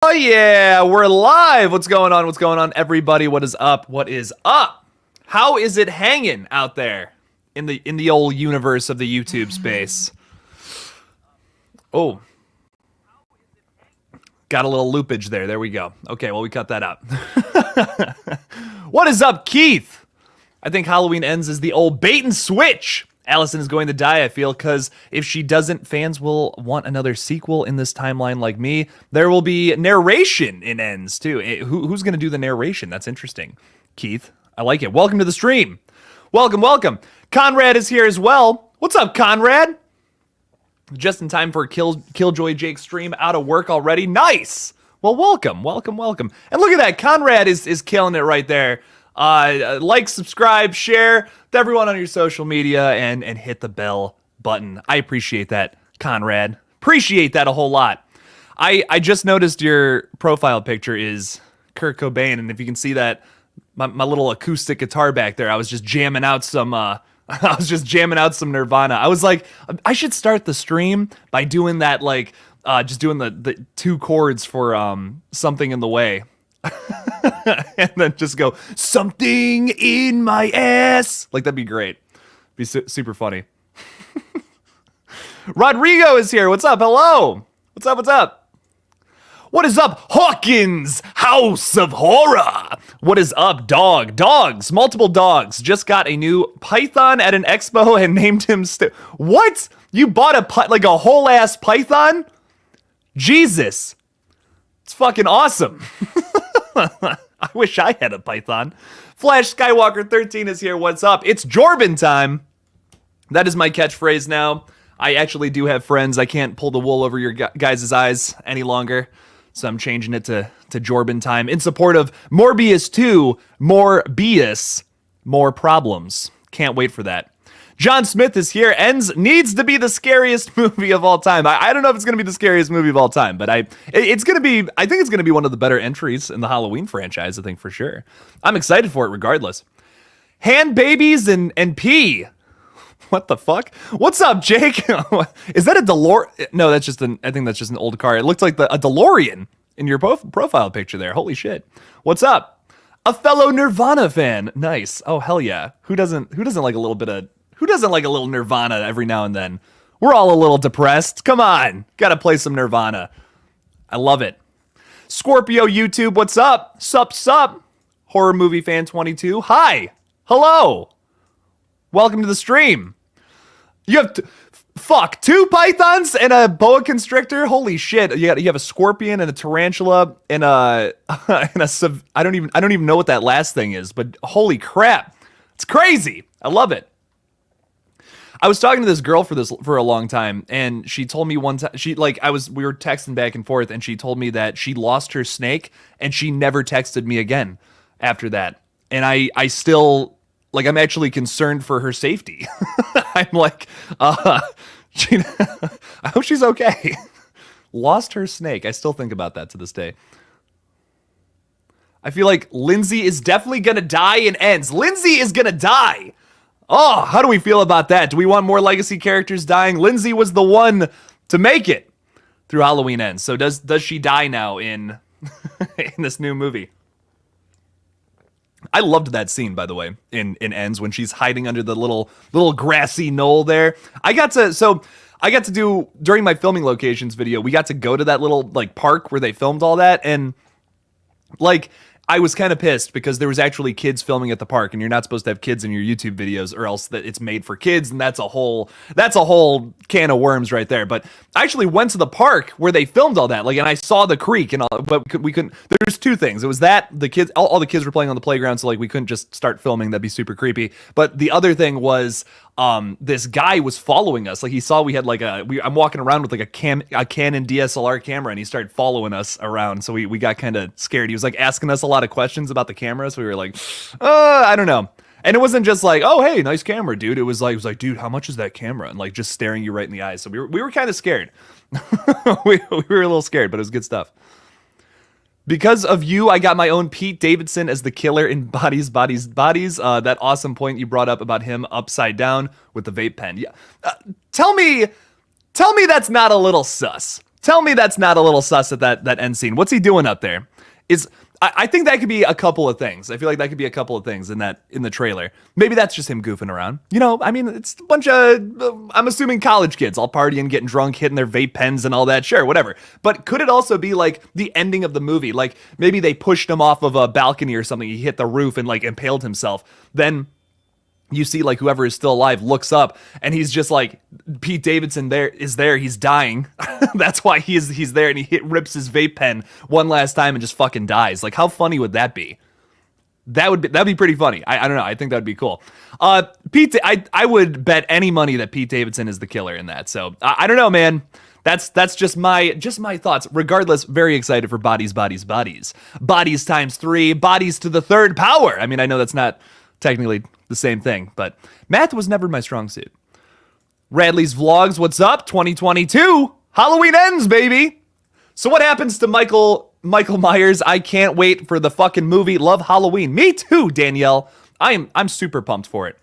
Oh yeah, we're live. What's going on? What's going on, everybody? What is up? What is up? How is it hanging out there in the old universe of the YouTube space? Oh, got a little loopage there. There we go. Okay, well we cut that out. What is up, Keith? I think Halloween Ends is the old bait and switch. Allison is going to die, I feel, because if she doesn't, fans will want another sequel in this timeline like me. There will be narration in Ends, too. Who's going to do the narration? That's interesting. Keith, I like it. Welcome to the stream. Welcome, welcome. Conrad is here as well. What's up, Conrad? Just in time for KillJoy Jake's stream. Out of work already. Nice. Well, welcome, welcome, welcome. And look at that. Conrad is killing it right there. Like, subscribe, share to everyone on your social media, and hit the bell button. I appreciate that, Conrad. Appreciate that a whole lot. I just noticed your profile picture is Kurt Cobain, and if you can see that, my little acoustic guitar back there, I was just jamming out some Nirvana. I was like, I should start the stream by doing that, like, just doing the two chords for Something in the Way. And then just go, something in my ass. Like, that'd be great. Be super funny. Rodrigo is here. What's up? Hello. What's up? What's up? What is up, Hawkins? House of Horror. What is up, dog? Dogs. Multiple dogs. Just got a new python at an expo and named him What? You bought a whole ass python? Jesus. It's fucking awesome. I wish I had a python. Flash Skywalker 13 is here. What's up? It's Jorbin time. That is my catchphrase now. I actually do have friends. I can't pull the wool over your guys' eyes any longer. So I'm changing it to Jorbin time in support of Morbius 2, more BS, more problems. Can't wait for that. John Smith is here. Ends needs to be the scariest movie of all time. I don't know if it's going to be the scariest movie of all time, but I think it's going to be one of the better entries in the Halloween franchise, I think, for sure. I'm excited for it regardless. Hand babies and pee. What the fuck? What's up, Jake? Is that a DeLorean? No, I think that's just an old car. It looks like a DeLorean in your profile picture there. Holy shit. What's up? A fellow Nirvana fan. Nice. Oh, hell yeah. Who doesn't like a little Nirvana every now and then? We're all a little depressed. Come on. Gotta play some Nirvana. I love it. Scorpio YouTube, what's up? Sup? Horror Movie Fan 22. Hi. Hello. Welcome to the stream. You have two pythons and a boa constrictor. Holy shit. You have a scorpion and a tarantula and I don't even know what that last thing is, but holy crap. It's crazy. I love it. I was talking to this girl for a long time, and she told me one time we were texting back and forth, and she told me that she lost her snake and she never texted me again after that. And I still, like, I'm actually concerned for her safety. I'm like, I hope she's okay. Lost her snake. I still think about that to this day. I feel like Lindsay is definitely gonna die in Ends. Lindsay is gonna die. Oh, how do we feel about that? Do we want more legacy characters dying? Lindsay was the one to make it through Halloween Ends. So does she die now in in this new movie? I loved that scene, by the way, in Ends when she's hiding under the little grassy knoll there. I got to do, during my filming locations video, we got to go to that little like park where they filmed all that, and like, I was kind of pissed because there was actually kids filming at the park, and you're not supposed to have kids in your YouTube videos, or else that it's made for kids, and that's a whole can of worms right there. But I actually went to the park where they filmed all that, like, and I saw the creek and all, but we couldn't. There's two things. It was that the kids, all the kids were playing on the playground, so like we couldn't just start filming. That'd be super creepy. But the other thing was, this guy was following us. Like, he saw we had like I'm walking around with like a Canon DSLR camera, and he started following us around. So we got kind of scared. He was like asking us a lot of questions about the camera. So we were like, I don't know. And it wasn't just like, oh, hey, nice camera, dude. It was like, dude, how much is that camera? And like just staring you right in the eyes. So we were kind of scared. we were a little scared, but it was good stuff. Because of you, I got my own Pete Davidson as the killer in Bodies. That awesome point you brought up about him upside down with the vape pen. Yeah. Tell me that's not a little sus. Tell me that's not a little sus at that end scene. What's he doing up there? I think that could be a couple of things. I feel like that could be a couple of things in the trailer. Maybe that's just him goofing around. I mean, it's a bunch of, I'm assuming college kids all partying, getting drunk, hitting their vape pens and all that. Sure, whatever. But could it also be like the ending of the movie? Like maybe they pushed him off of a balcony or something. He hit the roof and like impaled himself. Then you see like whoever is still alive looks up and he's just like, Pete Davidson is there. He's dying. That's why he's there, and he rips his vape pen one last time and just fucking dies. Like, how funny would that be? That'd be pretty funny. I don't know. I think that'd be cool. I would bet any money that Pete Davidson is the killer in that. So I don't know, man. That's just my thoughts. Regardless, very excited for Bodies times 3, bodies to the third power. I mean, I know that's not technically the same thing, but math was never my strong suit. Radley's Vlogs, what's up? 2022, Halloween ends, baby. So what happens to Michael Myers? I can't wait for the fucking movie. Love Halloween. Me too, Danielle. I'm super pumped for it.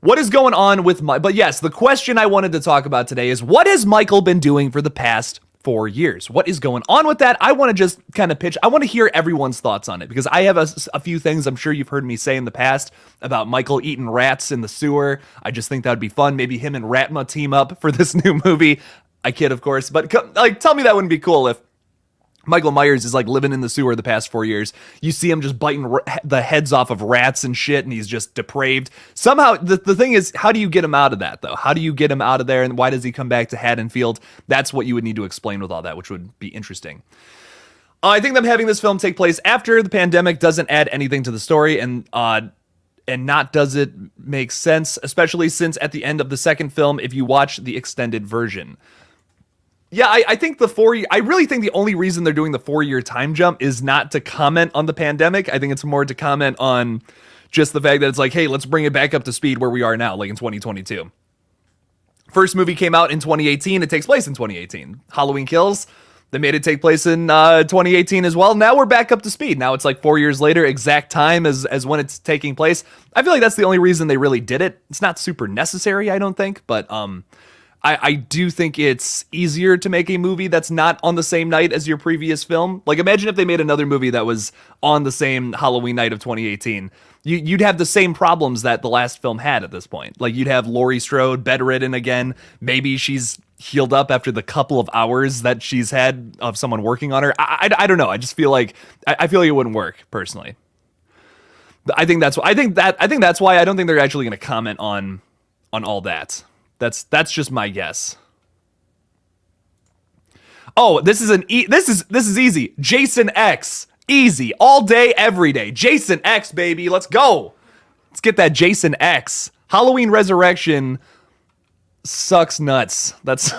What is going on with but yes, the question I wanted to talk about today is, what has Michael been doing for the past 4 years? What is going on with that? I want to just kind of pitch. I want to hear everyone's thoughts on it, because I have a few things I'm sure you've heard me say in the past about Michael eating rats in the sewer. I just think that would be fun. Maybe him and Ratma team up for this new movie. I kid, of course, but like, tell me that wouldn't be cool if Michael Myers is like living in the sewer the past 4 years. You see him just biting the heads off of rats and shit, and he's just depraved. Somehow, the thing is, how do you get him out of that, though? How do you get him out of there, and why does he come back to Haddonfield? That's what you would need to explain with all that, which would be interesting. I think them having this film take place after the pandemic doesn't add anything to the story, and not does it make sense, especially since at the end of the second film, if you watch the extended version. Yeah, I think I really think the only reason they're doing the 4-year time jump is not to comment on the pandemic. I think it's more to comment on just the fact that it's like, hey, let's bring it back up to speed where we are now, like in 2022. First movie came out in 2018. It takes place in 2018. Halloween Kills, they made it take place in 2018 as well. Now we're back up to speed. Now it's like 4 years later, exact time as when it's taking place. I feel like that's the only reason they really did it. It's not super necessary, I don't think, but I do think it's easier to make a movie that's not on the same night as your previous film. Like, imagine if they made another movie that was on the same Halloween night of 2018. You'd have the same problems that the last film had at this point. Like, you'd have Laurie Strode bedridden again. Maybe she's healed up after the couple of hours that she's had of someone working on her. I don't know. I just feel like I feel like it wouldn't work personally. I think that's why I don't think they're actually going to comment on all that. That's just my guess. Oh, this is easy. Jason X, easy, all day, every day. Jason X, baby, let's go. Let's get that Jason X. Halloween Resurrection sucks nuts. That's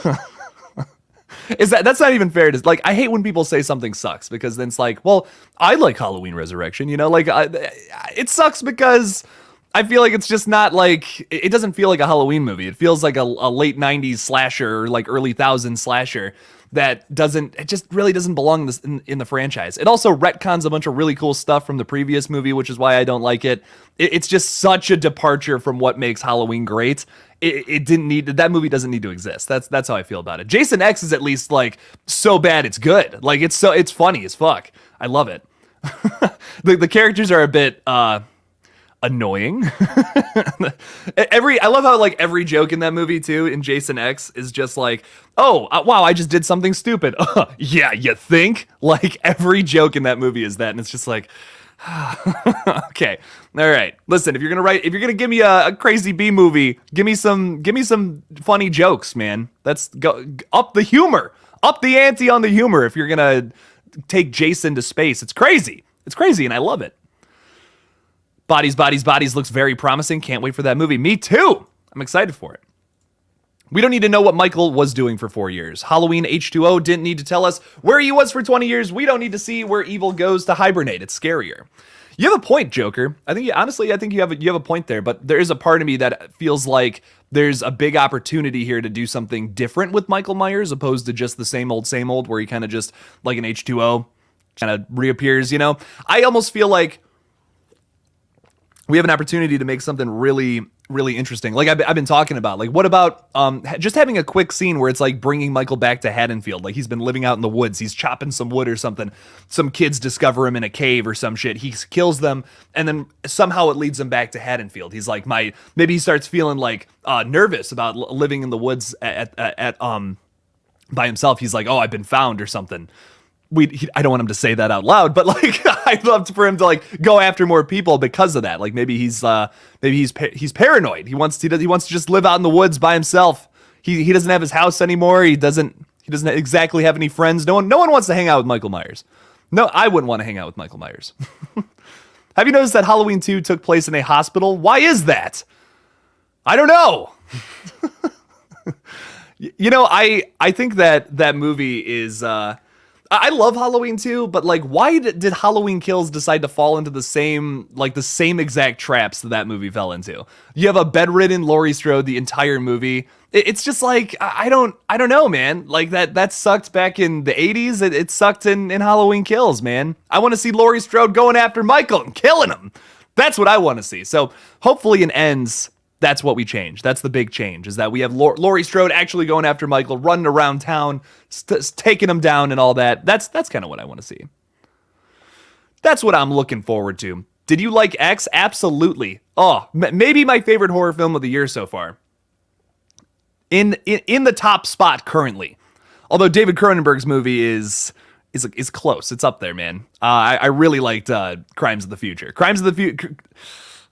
that's not even fair. Like, I hate when people say something sucks, because then it's like, well, I like Halloween Resurrection. Like it sucks because I feel like it's just not like, it doesn't feel like a Halloween movie. It feels like a late 90s slasher, or like early 2000s slasher it just really doesn't belong in the franchise. It also retcons a bunch of really cool stuff from the previous movie, which is why I don't like it. It's just such a departure from what makes Halloween great. That movie doesn't need to exist. That's how I feel about it. Jason X is at least like so bad it's good. Like, it's funny as fuck. I love it. The characters are a bit annoying. I love how like every joke in that movie too, in Jason X, is just like, oh wow, I just did something stupid. Yeah, you think? Like, every joke in that movie is that, and it's just like, okay, all right. Listen, if you're gonna give me a crazy B movie, give me some funny jokes, man. Let's go up the humor, up the ante on the humor. If you're gonna take Jason to space, it's crazy, and I love it. Bodies looks very promising. Can't wait for that movie. Me too. I'm excited for it. We don't need to know what Michael was doing for 4 years. Halloween H2O didn't need to tell us where he was for 20 years. We don't need to see where evil goes to hibernate. It's scarier. You have a point, Joker. I think you have a point there, but there is a part of me that feels like there's a big opportunity here to do something different with Michael Myers, opposed to just the same old, where he kind of just, like an H2O, kind of reappears, I almost feel like we have an opportunity to make something really really interesting. Like I've been talking about, like, what about just having a quick scene where it's like bringing Michael back to Haddonfield, like he's been living out in the woods, he's chopping some wood or something, some kids discover him in a cave or some shit, he kills them, and then somehow it leads him back to Haddonfield. He's like, maybe he starts feeling like nervous about living in the woods at by himself. He's like, oh, I've been found or something. I don't want him to say that out loud, but like I'd love for him to like go after more people because of that. Like maybe he's paranoid. He wants to just live out in the woods by himself. He doesn't have his house anymore. He doesn't exactly have any friends. No one wants to hang out with Michael Myers. No, I wouldn't want to hang out with Michael Myers. Have you noticed that Halloween 2 took place in a hospital? Why is that? I don't know. You know, I think that movie is I love Halloween 2, but like, why did Halloween Kills decide to fall into the same exact traps that movie fell into? You have a bedridden Laurie Strode the entire movie. It's just like, I don't know, man. Like that sucked back in the 80s. It sucked in Halloween Kills, man. I want to see Laurie Strode going after Michael and killing him. That's what I want to see. So hopefully in Ends, that's what we change. That's the big change, is that we have Laurie Strode actually going after Michael, running around town, taking him down and all that. That's kind of what I want to see. That's what I'm looking forward to. Did you like X? Absolutely. Oh, maybe my favorite horror film of the year so far. In the top spot currently. Although David Cronenberg's movie is close. It's up there, man. I really liked Crimes of the Future. Crimes of the Future.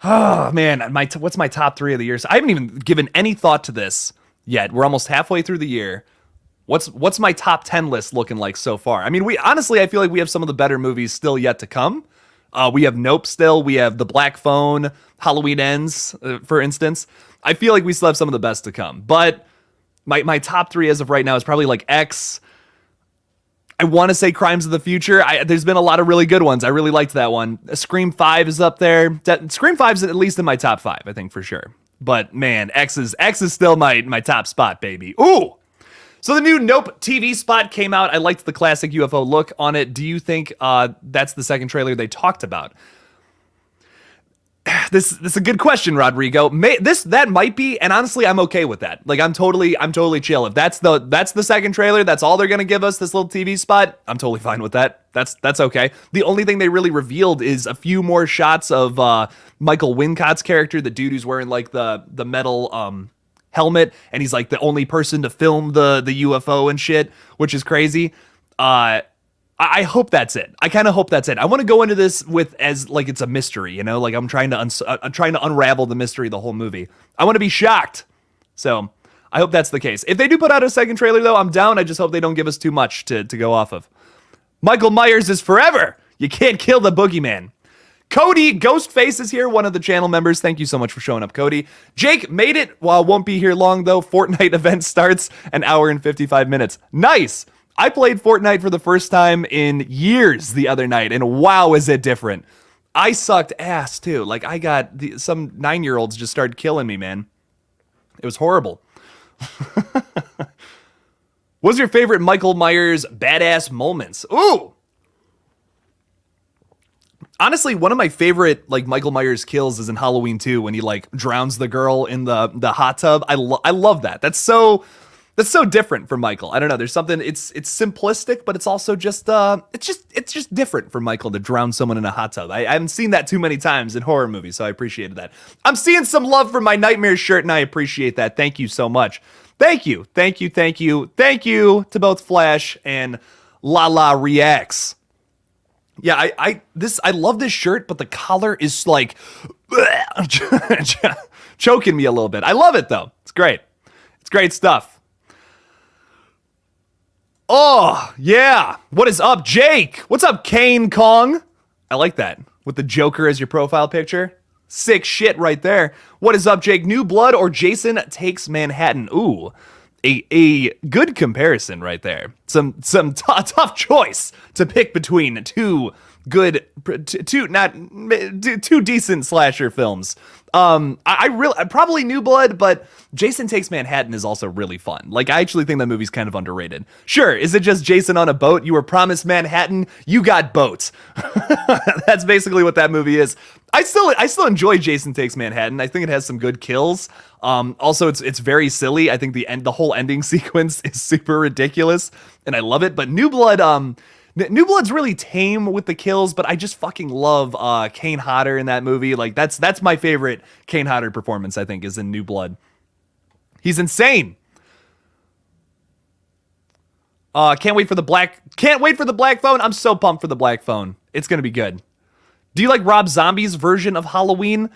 Oh man, what's my top 3 of the year? So I haven't even given any thought to this yet. We're almost halfway through the year. What's my top 10 list looking like so far? I mean, I feel like we have some of the better movies still yet to come. We have Nope still. We have The Black Phone, Halloween Ends, for instance. I feel like we still have some of the best to come. But my top 3 as of right now is probably like X. I want to say Crimes of the Future. There's been a lot of really good ones. I really liked that one. Scream 5 is up there. Scream 5 is at least in my top 5, I think, for sure. But man, X is still my top spot, baby. Ooh! So the new Nope TV spot came out. I liked the classic UFO look on it. Do you think that's the second trailer they talked about? This is a good question, Rodrigo. That might be, and honestly, I'm okay with that. Like, I'm totally chill. If that's the second trailer, that's all they're gonna give us, this little TV spot, I'm totally fine with that. That's okay. The only thing they really revealed is a few more shots of Michael Wincott's character, the dude who's wearing like the metal helmet, and he's like the only person to film the UFO and shit, which is crazy. I hope that's it. I kind of hope that's it. I want to go into this as like it's a mystery, you know, like I'm trying to unravel the mystery of the whole movie. I want to be shocked. So I hope that's the case. If they do put out a second trailer though, I'm down. I just hope they don't give us too much to go off of. Michael Myers is forever. You can't kill the boogeyman. Cody Ghostface is here, one of the channel members. Thank you so much for showing up, Cody. Jake made it. Well, won't be here long though. Fortnite event starts an hour and 55 minutes. Nice. I played Fortnite for the first time in years the other night, and wow, is it different. I sucked ass, too. Like, I got some 9-year-olds just started killing me, man. It was horrible. What's your favorite Michael Myers badass moments? Ooh! Honestly, one of my favorite like Michael Myers kills is in Halloween 2 when he like drowns the girl in the hot tub. I love that. That's so different from Michael. I don't know. There's something. It's simplistic, but it's also just it's just different for Michael to drown someone in a hot tub. I haven't seen that too many times in horror movies, so I appreciated that. I'm seeing some love for my Nightmare shirt, and I appreciate that. Thank you so much. Thank you to both Flash and Lala Reacts. Yeah, I love this shirt, but the collar is like choking me a little bit. I love it though. It's great. It's great stuff. Oh, yeah. What is up, Jake? What's up, Kane Kong? I like that. With the Joker as your profile picture. Sick shit right there. What is up, Jake? New Blood or Jason Takes Manhattan? Ooh, a good comparison right there. Some tough choice to pick between two good, two decent slasher films. I probably New Blood, but Jason Takes Manhattan is also really fun. Like, I actually think that movie's kind of underrated. Sure, is it just Jason on a boat? You were promised Manhattan, you got boats. That's basically what that movie is. I still enjoy Jason Takes Manhattan. I think it has some good kills. Also, it's very silly. I think the whole ending sequence is super ridiculous, and I love it. But New Blood's really tame with the kills, but I just fucking love Kane Hodder in that movie. Like, that's my favorite Kane Hodder performance, I think, is in New Blood. He's insane. Can't wait for the black phone. I'm so pumped for the black phone. It's gonna be good. Do you like Rob Zombie's version of Halloween?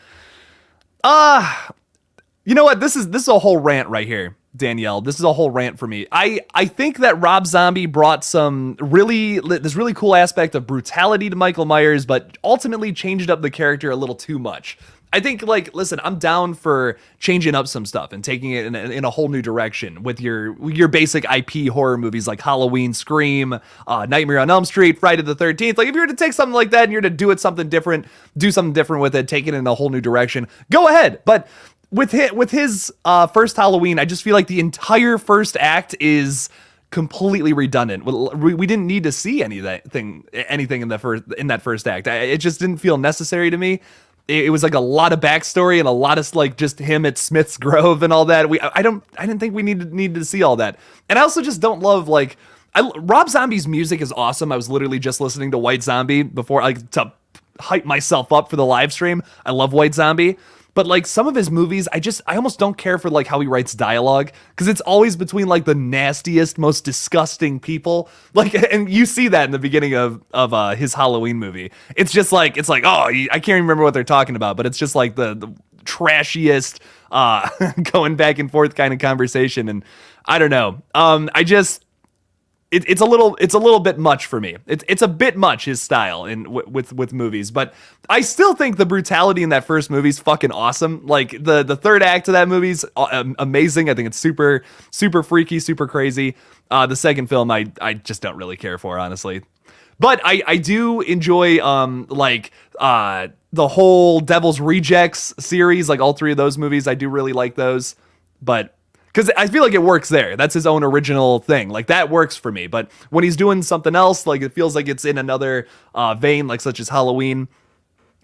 You know what? This is a whole rant right here, Danielle. This is a whole rant for me. I think that Rob Zombie brought this really cool aspect of brutality to Michael Myers, but ultimately changed up the character a little too much. I think, like, listen, I'm down for changing up some stuff and taking it in a whole new direction with your basic IP horror movies like Halloween, Scream, Nightmare on Elm Street, Friday the 13th. Like, if you were to take something like that and you're to do something different with it, take it in a whole new direction, go ahead. But with his first Halloween, I just feel like the entire first act is completely redundant. We didn't need to see anything in that first act. It just didn't feel necessary to me. It was like a lot of backstory and a lot of like just him at Smith's Grove and all that. I didn't think we needed to see all that. And I also just don't love Rob Zombie's music is awesome. I was literally just listening to White Zombie before to hype myself up for the live stream. I love White Zombie. But like some of his movies, I almost don't care for like how he writes dialogue, because it's always between like the nastiest, most disgusting people. Like, and you see that in the beginning of his Halloween movie. It's just like, oh, I can't remember what they're talking about, but it's just like the trashiest going back and forth kind of conversation. And I don't know. It's a little bit much for me. It's a bit much, his style with movies, but I still think the brutality in that first movie is fucking awesome. Like the third act of that movie's amazing. I think it's super super freaky, super crazy. The second film I just don't really care for, honestly. But I do enjoy the whole Devil's Rejects series, like all three of those movies. I do really like those, but because I feel like it works there. That's his own original thing. Like, that works for me. But when he's doing something else, like, it feels like it's in another vein, like such as Halloween.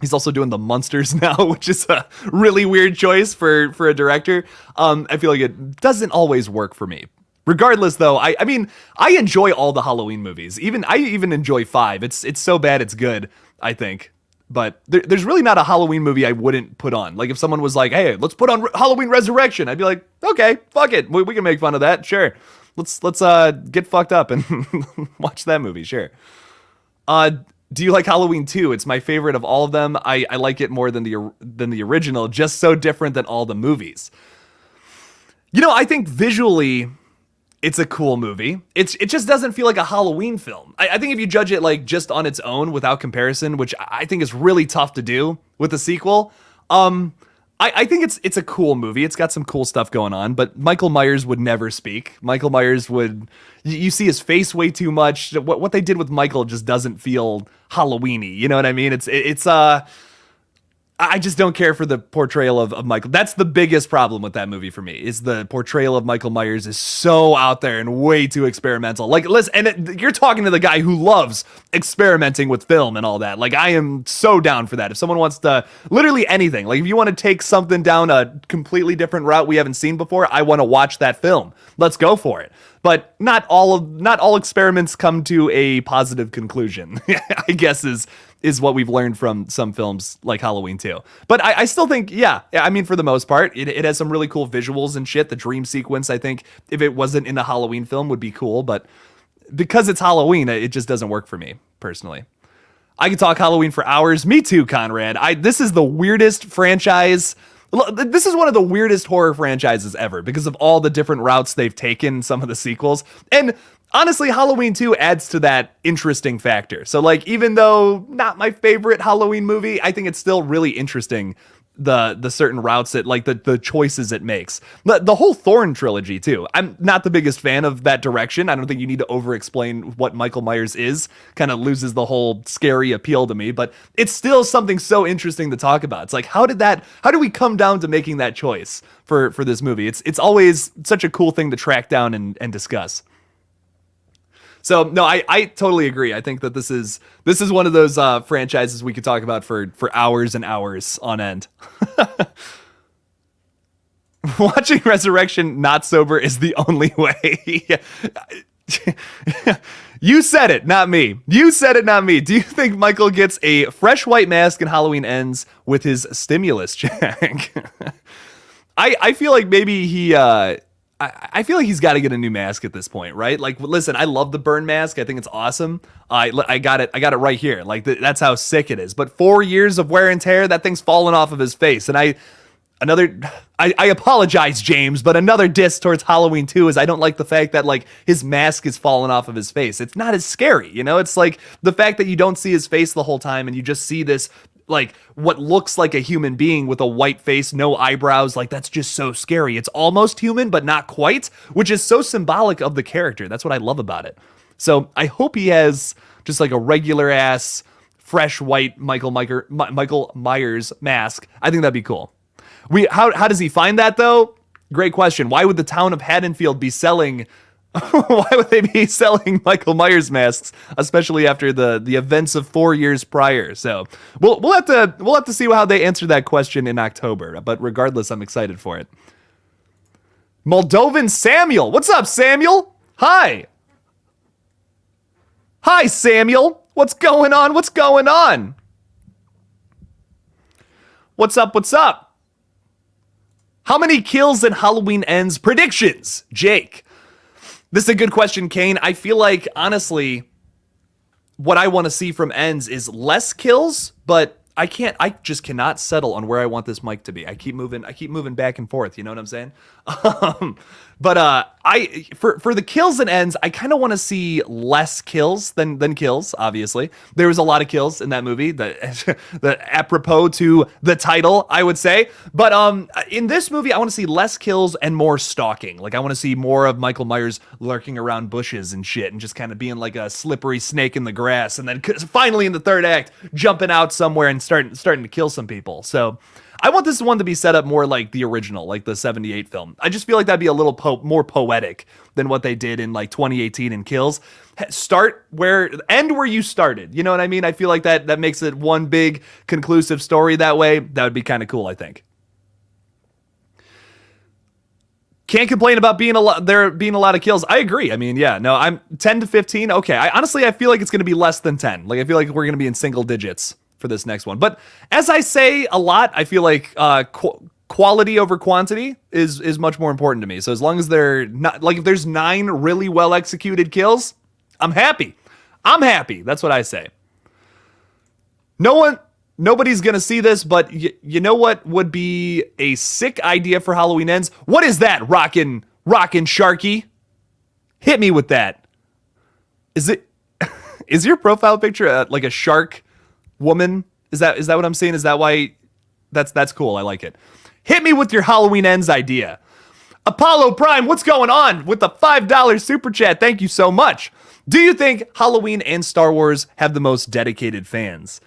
He's also doing the Munsters now, which is a really weird choice for a director. I feel like it doesn't always work for me. Regardless, though, I mean, I enjoy all the Halloween movies. I even enjoy 5. It's so bad it's good, I think. But there's really not a Halloween movie I wouldn't put on. Like, if someone was like, hey, let's put on Halloween Resurrection, I'd be like, okay, fuck it. We can make fun of that. Sure. Let's get fucked up and watch that movie. Sure. Do you like Halloween 2? It's my favorite of all of them. I like it more than the original, just so different than all the movies. You know, I think visually it's a cool movie. It just doesn't feel like a Halloween film. I think if you judge it like just on its own without comparison, which I think is really tough to do with a sequel, I think it's a cool movie. It's got some cool stuff going on, but Michael Myers would never speak. Michael Myers would, you see his face way too much. What they did with Michael just doesn't feel Halloween-y. You know what I mean? I just don't care for the portrayal of Michael. That's the biggest problem with that movie for me, is the portrayal of Michael Myers is so out there and way too experimental. Like, listen, and you're talking to the guy who loves experimenting with film and all that. Like, I am so down for that. If someone wants to, literally anything, like if you want to take something down a completely different route we haven't seen before, I want to watch that film. Let's go for it. But not all experiments come to a positive conclusion, I guess is what we've learned from some films like Halloween 2. But I still think, yeah, I mean, for the most part, it has some really cool visuals and shit. The dream sequence, I think, if it wasn't in a Halloween film, would be cool. But because it's Halloween, it just doesn't work for me, personally. I could talk Halloween for hours. Me too, Conrad. This is the weirdest franchise. This is one of the weirdest horror franchises ever because of all the different routes they've taken, some of the sequels. And honestly, Halloween 2 adds to that interesting factor. So, like, even though not my favorite Halloween movie, I think it's still really interesting the certain routes it like the choices it makes. The whole Thorn trilogy too. I'm not the biggest fan of that direction. I don't think you need to over explain what Michael Myers is. Kind of loses the whole scary appeal to me, but it's still something so interesting to talk about. It's like how do we come down to making that choice for this movie? It's always such a cool thing to track down and discuss. So no, I totally agree. I think that this is one of those franchises we could talk about for hours and hours on end. Watching Resurrection not sober is the only way. You said it, not me. You said it, not me. Do you think Michael gets a fresh white mask and Halloween ends with his stimulus check? I feel like maybe he... I feel like he's got to get a new mask at this point, right? Like, listen, I love the burn mask. I think it's awesome. I got it right here. Like, that's how sick it is. But 4 years of wear and tear, that thing's fallen off of his face. And I apologize, James, but another diss towards Halloween 2 is I don't like the fact that, like, his mask is falling off of his face. It's not as scary, you know? It's like the fact that you don't see his face the whole time and you just see this, like, what looks like a human being with a white face, no eyebrows. Like, that's just so scary. It's almost human, but not quite, which is so symbolic of the character. That's what I love about it. So I hope he has just like a regular ass, fresh white Michael Myers mask. I think that'd be cool. How does he find that though? Great question. Why would the town of Haddonfield be selling? Why would they be selling Michael Myers masks, especially after the events of 4 years prior? So we'll have to see how they answer that question in October. But regardless, I'm excited for it. Moldovan Samuel, what's up, Samuel? Hi, Samuel. What's going on? What's going on? What's up? What's up? How many kills in Halloween Ends predictions, Jake? This is a good question, Kane. I feel like, honestly, what I want to see from Ends is less kills, but I just cannot settle on where I want this mic to be. I keep moving back and forth, you know what I'm saying? But for the kills and Ends, I kind of want to see less kills than kills, obviously. There was a lot of kills in that movie, that apropos to the title, I would say. But in this movie, I want to see less kills and more stalking. Like, I want to see more of Michael Myers lurking around bushes and shit and just kind of being like a slippery snake in the grass. And then finally in the third act, jumping out somewhere and starting to kill some people. So I want this one to be set up more like the original, like the 78 film. I just feel like that'd be a little more poetic than what they did in like 2018 in Kills. End where you started. You know what I mean? I feel like that makes it one big conclusive story that way. That would be kind of cool, I think. Can't complain about there being a lot of kills. I agree. I mean, yeah, no, I'm 10 to 15. Okay. I feel like it's going to be less than 10. Like, I feel like we're going to be in single digits for this next one. But as I say a lot, I feel like quality over quantity is much more important to me. So as long as they're not, like, if there's 9 really well executed kills, I'm happy. That's what I say. Nobody's gonna see this, but you know what would be a sick idea for Halloween Ends? What is that, rockin' Sharky? Hit me with that. Is your profile picture like a shark woman? Is that what I'm seeing? Is that why? That's cool. I like it. Hit me with your Halloween Ends idea. Apollo Prime, what's going on with the $5 super chat? Thank you so much. Do you think Halloween and Star Wars have the most dedicated fans?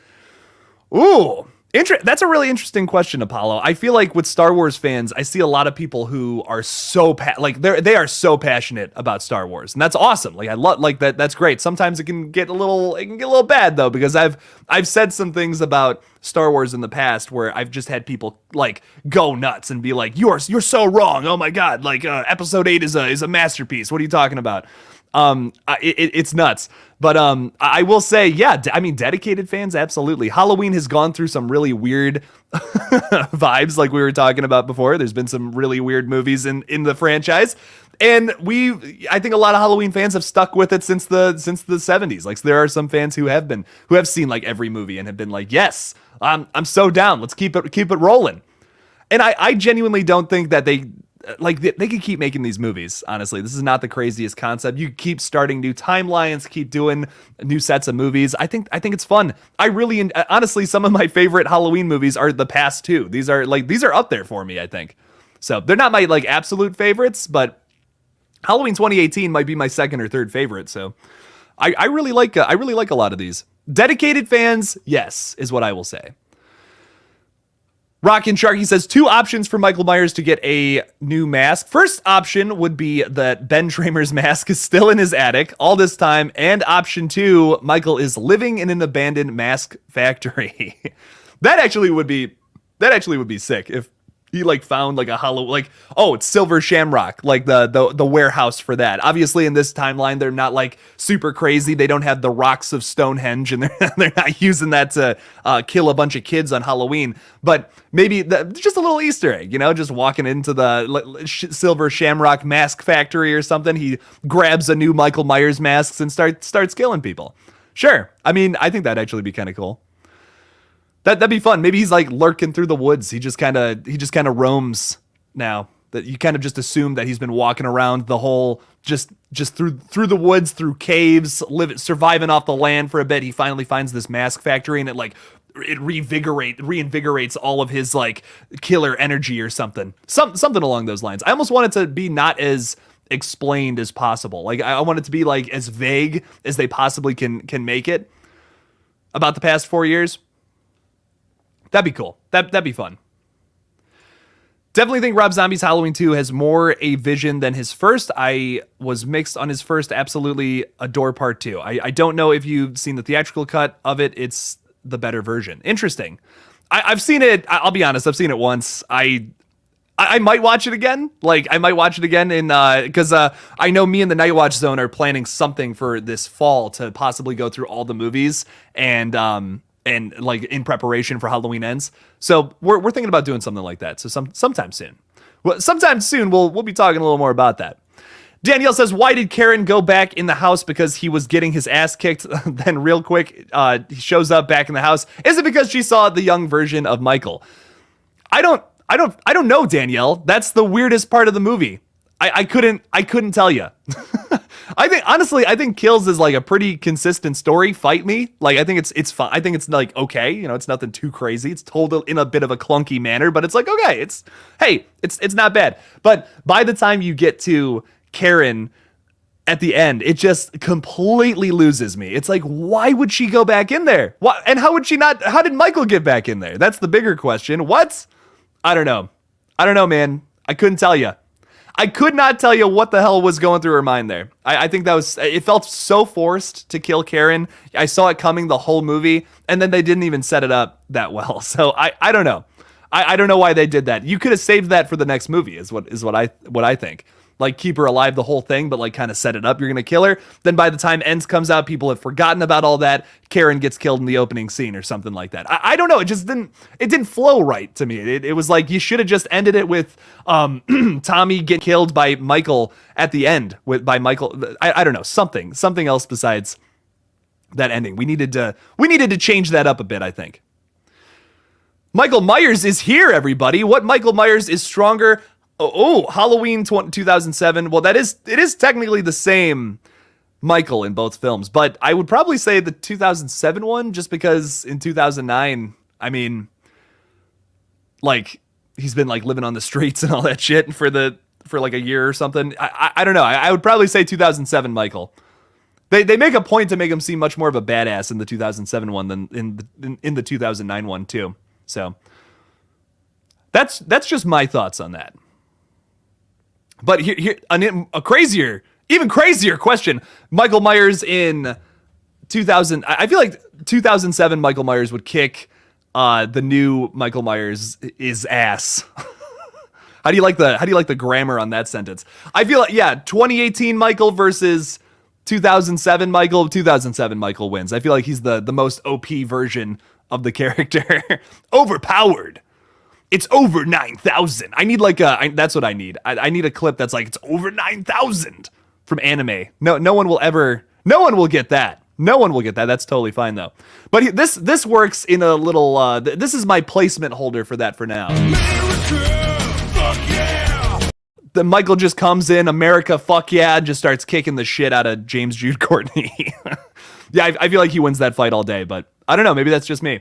Ooh, that's a really interesting question, Apollo. I feel like with Star Wars fans, I see a lot of people who are so they are so passionate about Star Wars, and that's awesome. Like, I love that. That's great. Sometimes it can get a little bad though, because I've said some things about Star Wars in the past where I've just had people like go nuts and be like, "You're so wrong. Oh my god! Like, Episode 8 is a masterpiece. What are you talking about?" It's nuts. But I will say, yeah, I mean, dedicated fans, absolutely. Halloween has gone through some really weird vibes, like we were talking about before. There's been some really weird movies in the franchise. And I think a lot of Halloween fans have stuck with it since the 70s. Like, there are some fans who have seen like every movie and have been like, yes, I'm so down. Let's keep it rolling. And I genuinely don't think that like they could keep making these movies. Honestly, this is not the craziest concept. You keep starting new timelines, keep doing new sets of movies. I think it's fun. I really, honestly, some of my favorite Halloween movies are the past two. These are up there for me, I think. So they're not my like absolute favorites, but Halloween 2018 might be my second or third favorite. So I really like a lot of these. Dedicated fans, yes, is what I will say. Rockin' Sharky says 2 options for Michael Myers to get a new mask. First option would be that Ben Tramer's mask is still in his attic all this time. And option 2, Michael is living in an abandoned mask factory. That actually would be sick if he like found like a it's Silver Shamrock, like the warehouse for that. Obviously in this timeline, they're not like super crazy. They don't have the rocks of Stonehenge and they're not using that to kill a bunch of kids on Halloween. But maybe just a little Easter egg, just walking into the Silver Shamrock mask factory or something. He grabs a new Michael Myers masks and starts killing people. Sure. I mean, I think that'd actually be kind of cool. That'd be fun. Maybe he's like lurking through the woods. He just kind of roams now. That you kind of just assume that he's been walking around the whole just through the woods, through caves, surviving off the land for a bit. He finally finds this mask factory and it reinvigorates all of his like killer energy or something along those lines. I almost want it to be not as explained as possible. Like I want it to be like as vague as they possibly can make it about the past 4 years. That'd be cool. That'd be fun. Definitely think Rob Zombie's Halloween 2 has more a vision than his first. I was mixed on his first. Absolutely adore part 2. I don't know if you've seen the theatrical cut of it. It's the better version. Interesting. I've seen it. I'll be honest. I've seen it once. I might watch it again. Like I might watch it again because I know me and the Night Watch Zone are planning something for this fall to possibly go through all the movies and like in preparation for Halloween Ends. So we're thinking about doing something like that. So sometime soon. Well, sometime soon we'll be talking a little more about that. Danielle says, why did Karen go back in the house? Because he was getting his ass kicked. Then real quick, he shows up back in the house. Is it because she saw the young version of Michael? I don't know, Danielle. That's the weirdest part of the movie. I couldn't tell you. I think Kills is like a pretty consistent story. Fight me. Like, I think it's fine. I think it's like, okay, it's nothing too crazy. It's told in a bit of a clunky manner, but it's like, okay, it's not bad. But by the time you get to Karen at the end, it just completely loses me. It's like, why would she go back in there? Why, and how would she not? How did Michael get back in there? That's the bigger question. What? I don't know, man. I couldn't tell you. I could not tell you what the hell was going through her mind there. I think it felt so forced to kill Karen. I saw it coming the whole movie, and then they didn't even set it up that well. So I don't know. I don't know why they did that. You could have saved that for the next movie is what I think. Like keep her alive the whole thing, but like kind of set it up. You're going to kill her. Then by the time Ends comes out, people have forgotten about all that. Karen gets killed in the opening scene or something like that. I don't know. It just didn't flow right to me. It was like you should have just ended it with Tommy get killed by Michael at the end by Michael. I don't know. Something else besides that ending. We needed to change that up a bit, I think. Michael Myers is here, everybody. What Michael Myers is stronger? Oh, Halloween 2007. Well, it is technically the same Michael in both films, but I would probably say the 2007 one, just because in 2009, I mean, like he's been like living on the streets and all that shit for like a year or something. I don't know. I would probably say 2007 Michael. They make a point to make him seem much more of a badass in the 2007 one than in the 2009 one too. So that's just my thoughts on that. But here a even crazier question. Michael Myers in 2000. I feel like 2007 Michael Myers would kick the new Michael Myers' ass. How do you like the grammar on that sentence? I feel like 2018 Michael versus 2007 Michael. 2007 Michael wins. I feel like he's the most OP version of the character. Overpowered. It's over 9,000. I need that's what I need. I need a clip that's like, it's over 9,000 from anime. No one will get that. No one will get that. That's totally fine though. But this works in a little, this is my placement holder for that for now. America, fuck yeah! then Michael just comes in, America, fuck yeah, and just starts kicking the shit out of James Jude Courtney. Yeah, I feel like he wins that fight all day, but I don't know. Maybe that's just me.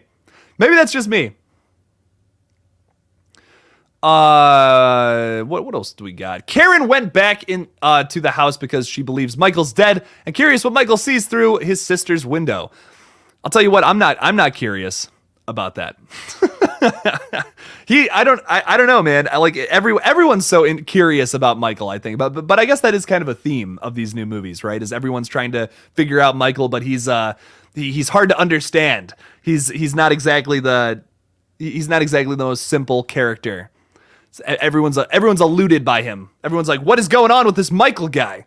What else do we got? Karen went back in to the house because she believes Michael's dead and curious what Michael sees through his sister's window. I'll tell you what, I'm not curious about that. I don't know, man. Everyone's so curious about Michael, I think. But I guess that is kind of a theme of these new movies, right? Is everyone's trying to figure out Michael, but he's hard to understand. He's not exactly the most simple character. Everyone's eluded by him. Everyone's like, what is going on with this Michael guy?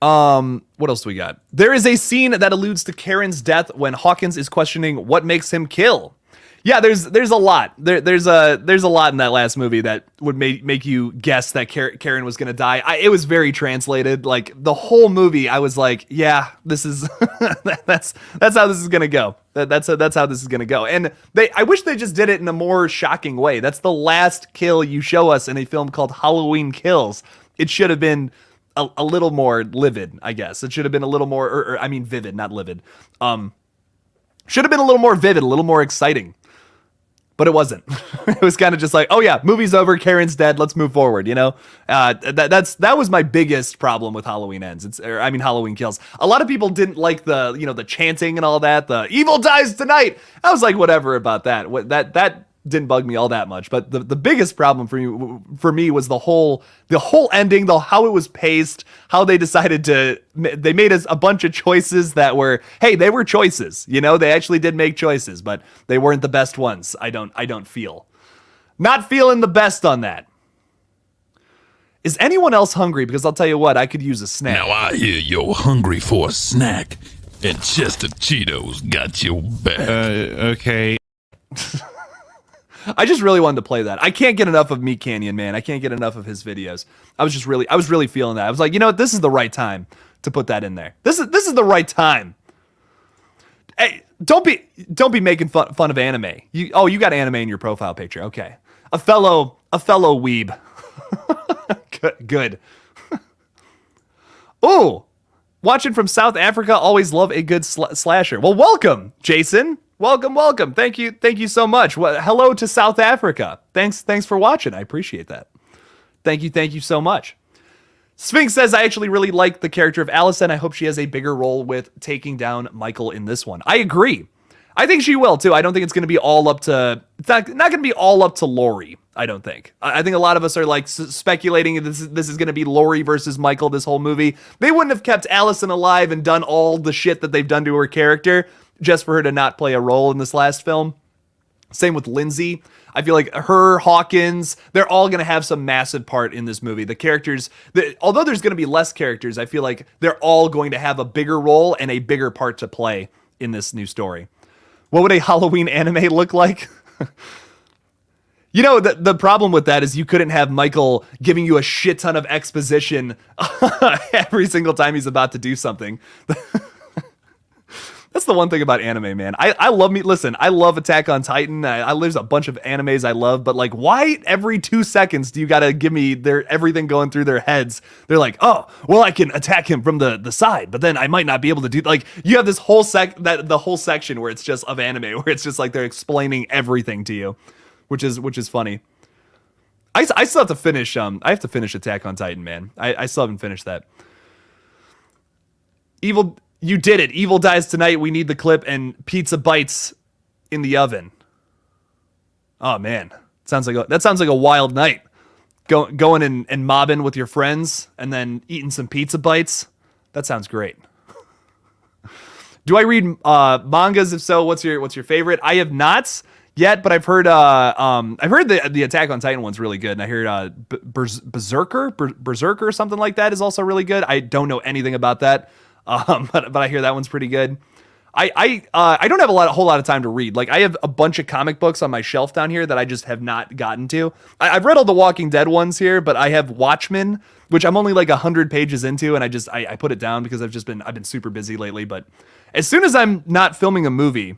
What else do we got? There is a scene that alludes to Karen's death when Hawkins is questioning what makes him kill. Yeah, there's a lot. There's a lot in that last movie that would make you guess that Karen was gonna die. It was very translated. Like the whole movie, I was like, yeah, this is that's how this is gonna go. That's how this is gonna go. And I wish they just did it in a more shocking way. That's the last kill you show us in a film called Halloween Kills. It should have been a little more livid, I guess. It should have been a little more, I mean, vivid, not livid. Should have been a little more vivid, a little more exciting. But it wasn't. It was kind of just like, oh yeah, movie's over, Karen's dead, let's move forward, you know? That was my biggest problem with Halloween Ends. Halloween Kills. A lot of people didn't like the chanting and all that, the evil dies tonight. I was like, whatever about that. That didn't bug me all that much. But the biggest problem for me was the whole ending, how it was paced, how they decided they made us a bunch of choices that were, hey, they were choices, they actually did make choices, but they weren't the best ones. I don't feel. Not feeling the best on that. Is anyone else hungry? Because I'll tell you what, I could use a snack. Now I hear you're hungry for a snack, and Chester Cheetos got your back. Okay. I just really wanted to play that. I can't get enough of Meat Canyon, man. I can't get enough of his videos. I was really feeling that. I was like, you know what? This is the right time to put that in there. This is the right time. Hey, don't be making fun of anime. You got anime in your profile picture. Okay. A fellow weeb. Good. Oh, watching from South Africa. Always love a good slasher. Well, welcome, Jason. Welcome. Thank you so much. Well, hello to South Africa. Thanks for watching. I appreciate that. Thank you so much. Sphinx says, I actually really like the character of Allison. I hope she has a bigger role with taking down Michael in this one. I agree. I think she will too. I don't think it's going to be all up to, it's not going to be all up to Laurie. I don't think. I think a lot of us are like speculating this is going to be Laurie versus Michael this whole movie. They wouldn't have kept Allison alive and done all the shit that they've done to her character just for her to not play a role in this last film. Same with Lindsay. I feel like her, Hawkins, they're all going to have some massive part in this movie. The characters, although there's going to be less characters, I feel like they're all going to have a bigger role and a bigger part to play in this new story. What would a Halloween anime look like? The problem with that is you couldn't have Michael giving you a shit ton of exposition every single time he's about to do something. That's the one thing about anime, man. I love Attack on Titan. There's a bunch of animes I love, but like, why every 2 seconds do you gotta give me everything going through their heads? They're like, oh, well, I can attack him from the side, but then I might not be able to do, like, you have this whole the whole section where it's just of anime, where it's just like they're explaining everything to you, which is funny. I still have to finish, I have to finish Attack on Titan, man. I still haven't finished that. You did it. Evil dies tonight. We need the clip and pizza bites in the oven. Oh man, that sounds like a wild night. Going and mobbing with your friends and then eating some pizza bites. That sounds great. Do I read mangas? If so, what's your favorite? I have not yet, but I've heard the Attack on Titan one's really good, and I heard Berserker or something like that is also really good. I don't know anything about that. But I hear that one's pretty good. I don't have a whole lot of time to read. Like, I have a bunch of comic books on my shelf down here that I just have not gotten to. I've read all the Walking Dead ones here, but I have Watchmen, which I'm only like 100 pages into, and I put it down because I've been super busy lately. But as soon as I'm not filming a movie,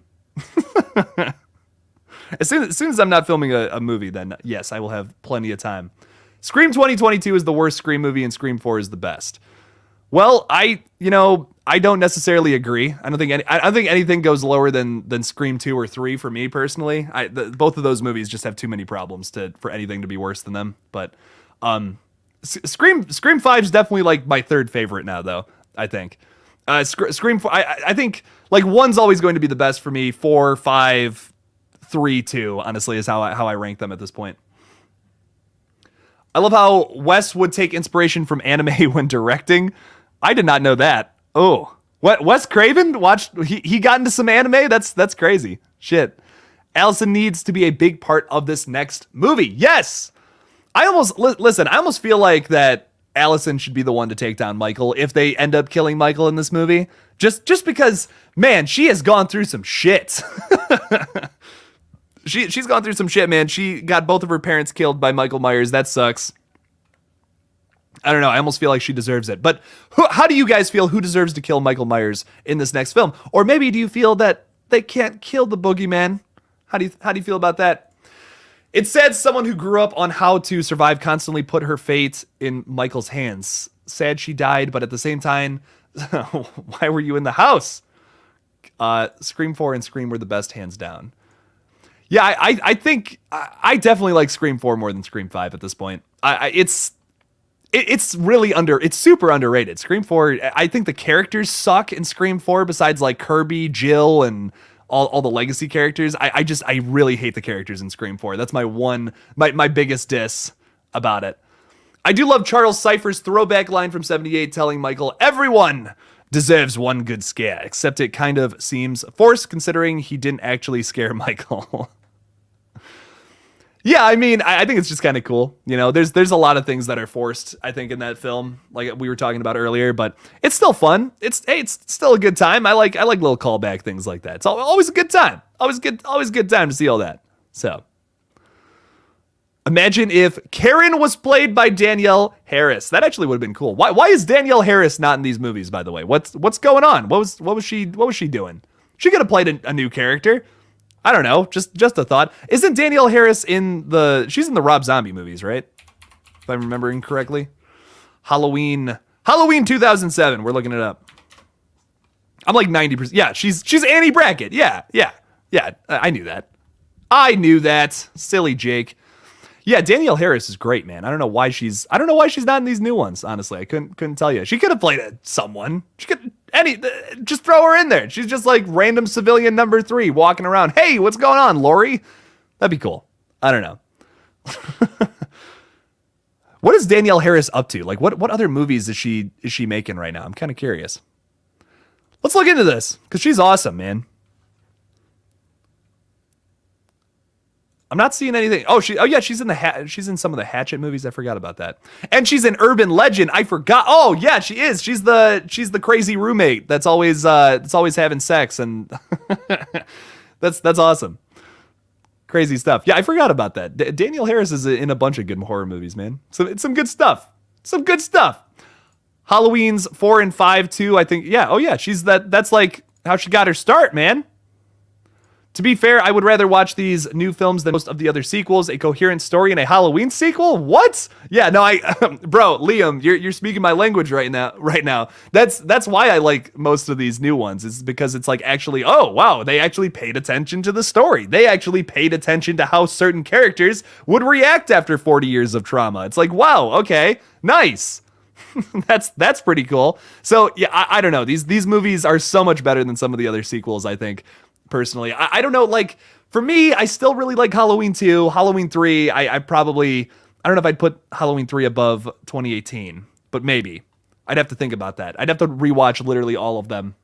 As soon as I'm not filming a movie, then yes, I will have plenty of time. Scream 2022 is the worst Scream movie, and Scream 4 is the best. Well, I don't necessarily agree. I don't think anything goes lower than Scream 2 or 3 for me personally. Both of those movies just have too many problems for anything to be worse than them. But Scream 5 is definitely like my third favorite now, though. I think Scream 4. I think like 1's always going to be the best for me. 4, 5, 3, 2. Honestly, is how I rank them at this point. I love how Wes would take inspiration from anime when directing. I did not know that. Oh, what? Wes Craven he got into some anime? That's crazy. Shit. Allison needs to be a big part of this next movie. Yes. I almost feel like that Allison should be the one to take down Michael if they end up killing Michael in this movie. Just because, man, she has gone through some shit. She's gone through some shit, man. She got both of her parents killed by Michael Myers. That sucks. I don't know. I almost feel like she deserves it. But how do you guys feel? Who deserves to kill Michael Myers in this next film? Or maybe do you feel that they can't kill the boogeyman? How do you feel about that? It said someone who grew up on How to Survive constantly put her fate in Michael's hands. Sad she died, but at the same time, why were you in the house? Scream 4 and Scream were the best, hands down. Yeah, I think I definitely like Scream 4 more than Scream 5 at this point. It's super underrated. Scream 4, I think the characters suck in Scream 4 besides like Kirby, Jill, and all the legacy characters. I really hate the characters in Scream 4. That's my biggest diss about it. I do love Charles Cypher's throwback line from 78 telling Michael, everyone deserves one good scare, except it kind of seems forced considering he didn't actually scare Michael. Yeah, I mean, I think it's just kind of cool. You know, there's a lot of things that are forced, I think, in that film, like we were talking about earlier, but it's still fun. It's still a good time. I like little callback things like that. It's always a good time. Always good time to see all that. So, imagine if Karen was played by Danielle Harris. That actually would have been cool. Why is Danielle Harris not in these movies, by the way? What's going on? What was she doing? She could have played a new character. I don't know, just a thought. Isn't Danielle Harris she's in the Rob Zombie movies, right? If I'm remembering correctly. Halloween 2007, we're looking it up. I'm like 90%. Yeah, she's Annie Brackett. Yeah, I knew that. Silly Jake. Yeah, Danielle Harris is great, man. I don't know why she's not in these new ones, honestly. I couldn't tell you. She could have played someone. She could just throw her in there. She's just like random civilian number 3 walking around. Hey, what's going on, Lori? That'd be cool. I don't know. What is Danielle Harris up to? Like what other movies is she making right now? I'm kind of curious. Let's look into this because she's awesome, man. I'm not seeing anything. She's in some of the Hatchet movies. I forgot about that. And she's an Urban Legend. I forgot. Oh yeah, she is. She's the crazy roommate that's always having sex, and that's awesome. Crazy stuff. Yeah, I forgot about that. Danielle Harris is in a bunch of good horror movies, man. So it's some good stuff. Halloween's 4 and 5 too. I think. Yeah. Oh yeah, she's that's like how she got her start, man. To be fair, I would rather watch these new films than most of the other sequels. A coherent story and a Halloween sequel? What? Yeah, no, bro, Liam, you're speaking my language right now. That's why I like most of these new ones. Is because it's like actually, oh wow, they actually paid attention to the story. They actually paid attention to how certain characters would react after 40 years of trauma. It's like, wow, okay, nice. That's pretty cool. So yeah, I don't know. These movies are so much better than some of the other sequels, I think. Personally, I don't know, like, for me, I still really like Halloween 2. Halloween 3, I don't know if I'd put Halloween 3 above 2018, but maybe. I'd have to think about that. I'd have to rewatch literally all of them.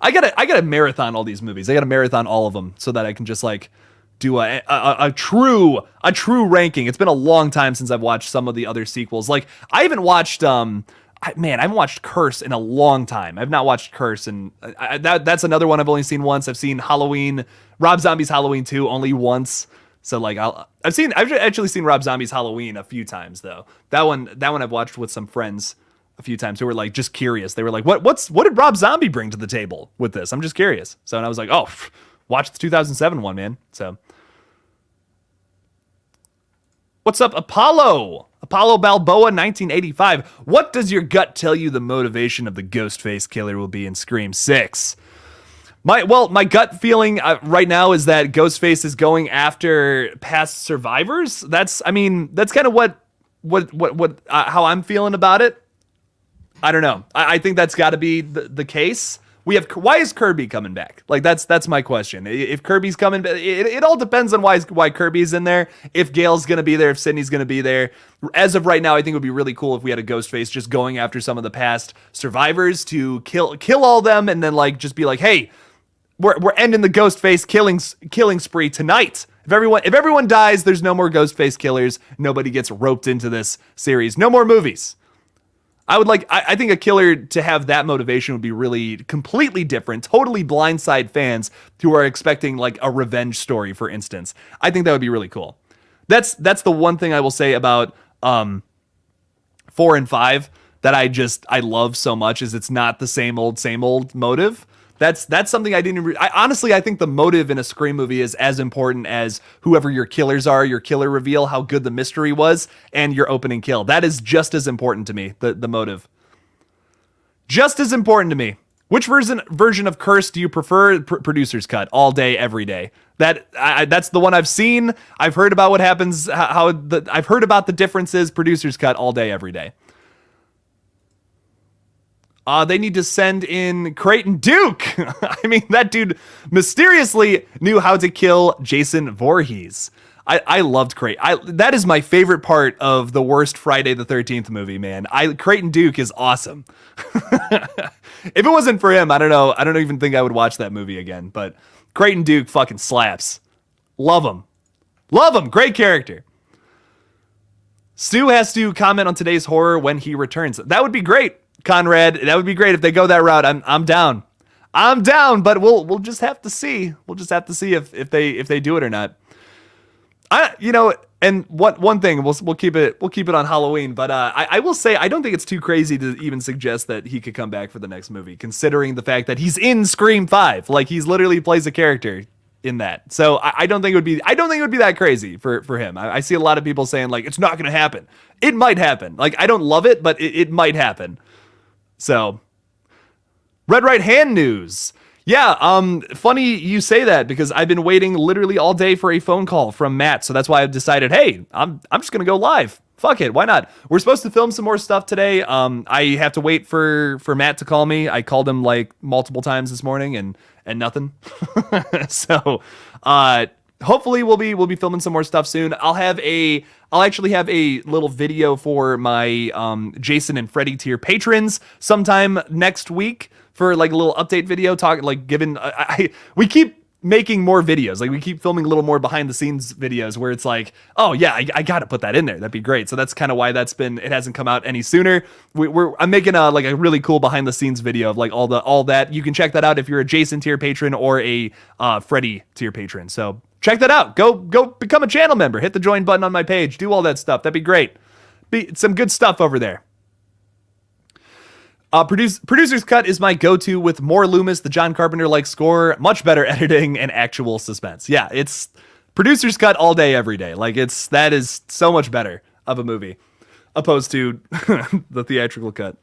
I gotta marathon all these movies. I gotta marathon all of them so that I can just, like, do a true ranking. It's been a long time since I've watched some of the other sequels. Like, I haven't watched, I haven't watched Curse in a long time. I've not watched Curse, and that's another one I've only seen once. I've seen Rob Zombie's Halloween 2 only once. So like I've actually seen Rob Zombie's Halloween a few times though. That one I've watched with some friends a few times who were like just curious. They were like, what did Rob Zombie bring to the table with this? I'm just curious. So and I was like, oh, watch the 2007 one, man. So, what's up, Apollo? Apollo Balboa, 1985. What does your gut tell you the motivation of the Ghostface killer will be in Scream 6? My gut feeling right now is that Ghostface is going after past survivors. That's kind of what how I'm feeling about it. I don't know. I think that's got to be the case. Why is Kirby coming back? Like that's my question. If Kirby's coming, it all depends on why Kirby's in there. If Gail's gonna be there, if Sydney's gonna be there. As of right now, I think it would be really cool if we had a Ghostface just going after some of the past survivors to kill all them, and then like just be like, hey, we're ending the Ghostface killing spree tonight. If everyone dies, there's no more Ghostface killers. Nobody gets roped into this series. No more movies. I think a killer to have that motivation would be really completely different, totally blindside fans who are expecting like a revenge story, for instance. I think that would be really cool. That's the one thing I will say about 4 and 5 that I love so much is it's not the same old motive. That's something I didn't. Honestly, I think the motive in a Scream movie is as important as whoever your killers are, your killer reveal, how good the mystery was, and your opening kill. That is just as important to me. The motive, just as important to me. Which version of Curse do you prefer? Producer's cut, all day, every day. That's the one I've seen. I've heard about what happens. I've heard about the differences. Producer's cut, all day, every day. They need to send in Creighton Duke. I mean, that dude mysteriously knew how to kill Jason Voorhees. I loved Creighton. That is my favorite part of the worst Friday the 13th movie, man. Creighton Duke is awesome. If it wasn't for him, I don't know. I don't even think I would watch that movie again. But Creighton Duke fucking slaps. Love him. Love him. Great character. Stu has to comment on today's horror when he returns. That would be great. Conrad, that would be great if they go that route. I'm down. I'm down, but we'll just have to see. We'll just have to see if they do it or not. And one thing we'll keep it on Halloween, but I will say I don't think it's too crazy to even suggest that he could come back for the next movie, considering the fact that he's in Scream 5. Like he's literally plays a character in that. So I don't think it would be that crazy for him. I see a lot of people saying like it's not gonna happen. It might happen. Like I don't love it, but it might happen. So, Red Right Hand news. Yeah, funny you say that because I've been waiting literally all day for a phone call from Matt. So that's why I've decided, hey, I'm just going to go live. Fuck it. Why not? We're supposed to film some more stuff today. I have to wait for Matt to call me. I called him like multiple times this morning and nothing. So, hopefully we'll be filming some more stuff soon. I'll actually have a little video for my Jason and Freddy tier patrons sometime next week for like a little update video we keep making more videos. Like we keep filming a little more behind the scenes videos where it's like, oh yeah, I got to put that in there. That'd be great. So that's kind of why it hasn't come out any sooner. I'm making a really cool behind the scenes video of like all that. You can check that out if you're a Jason tier patron or a Freddy tier patron. So check that out. Go become a channel member. Hit the join button on my page. Do all that stuff. That'd be great. Be some good stuff over there. Producer's cut is my go-to with more Loomis, the John Carpenter-like score, much better editing, and actual suspense. Yeah, it's producer's cut all day, every day. Like that is so much better of a movie opposed to the theatrical cut.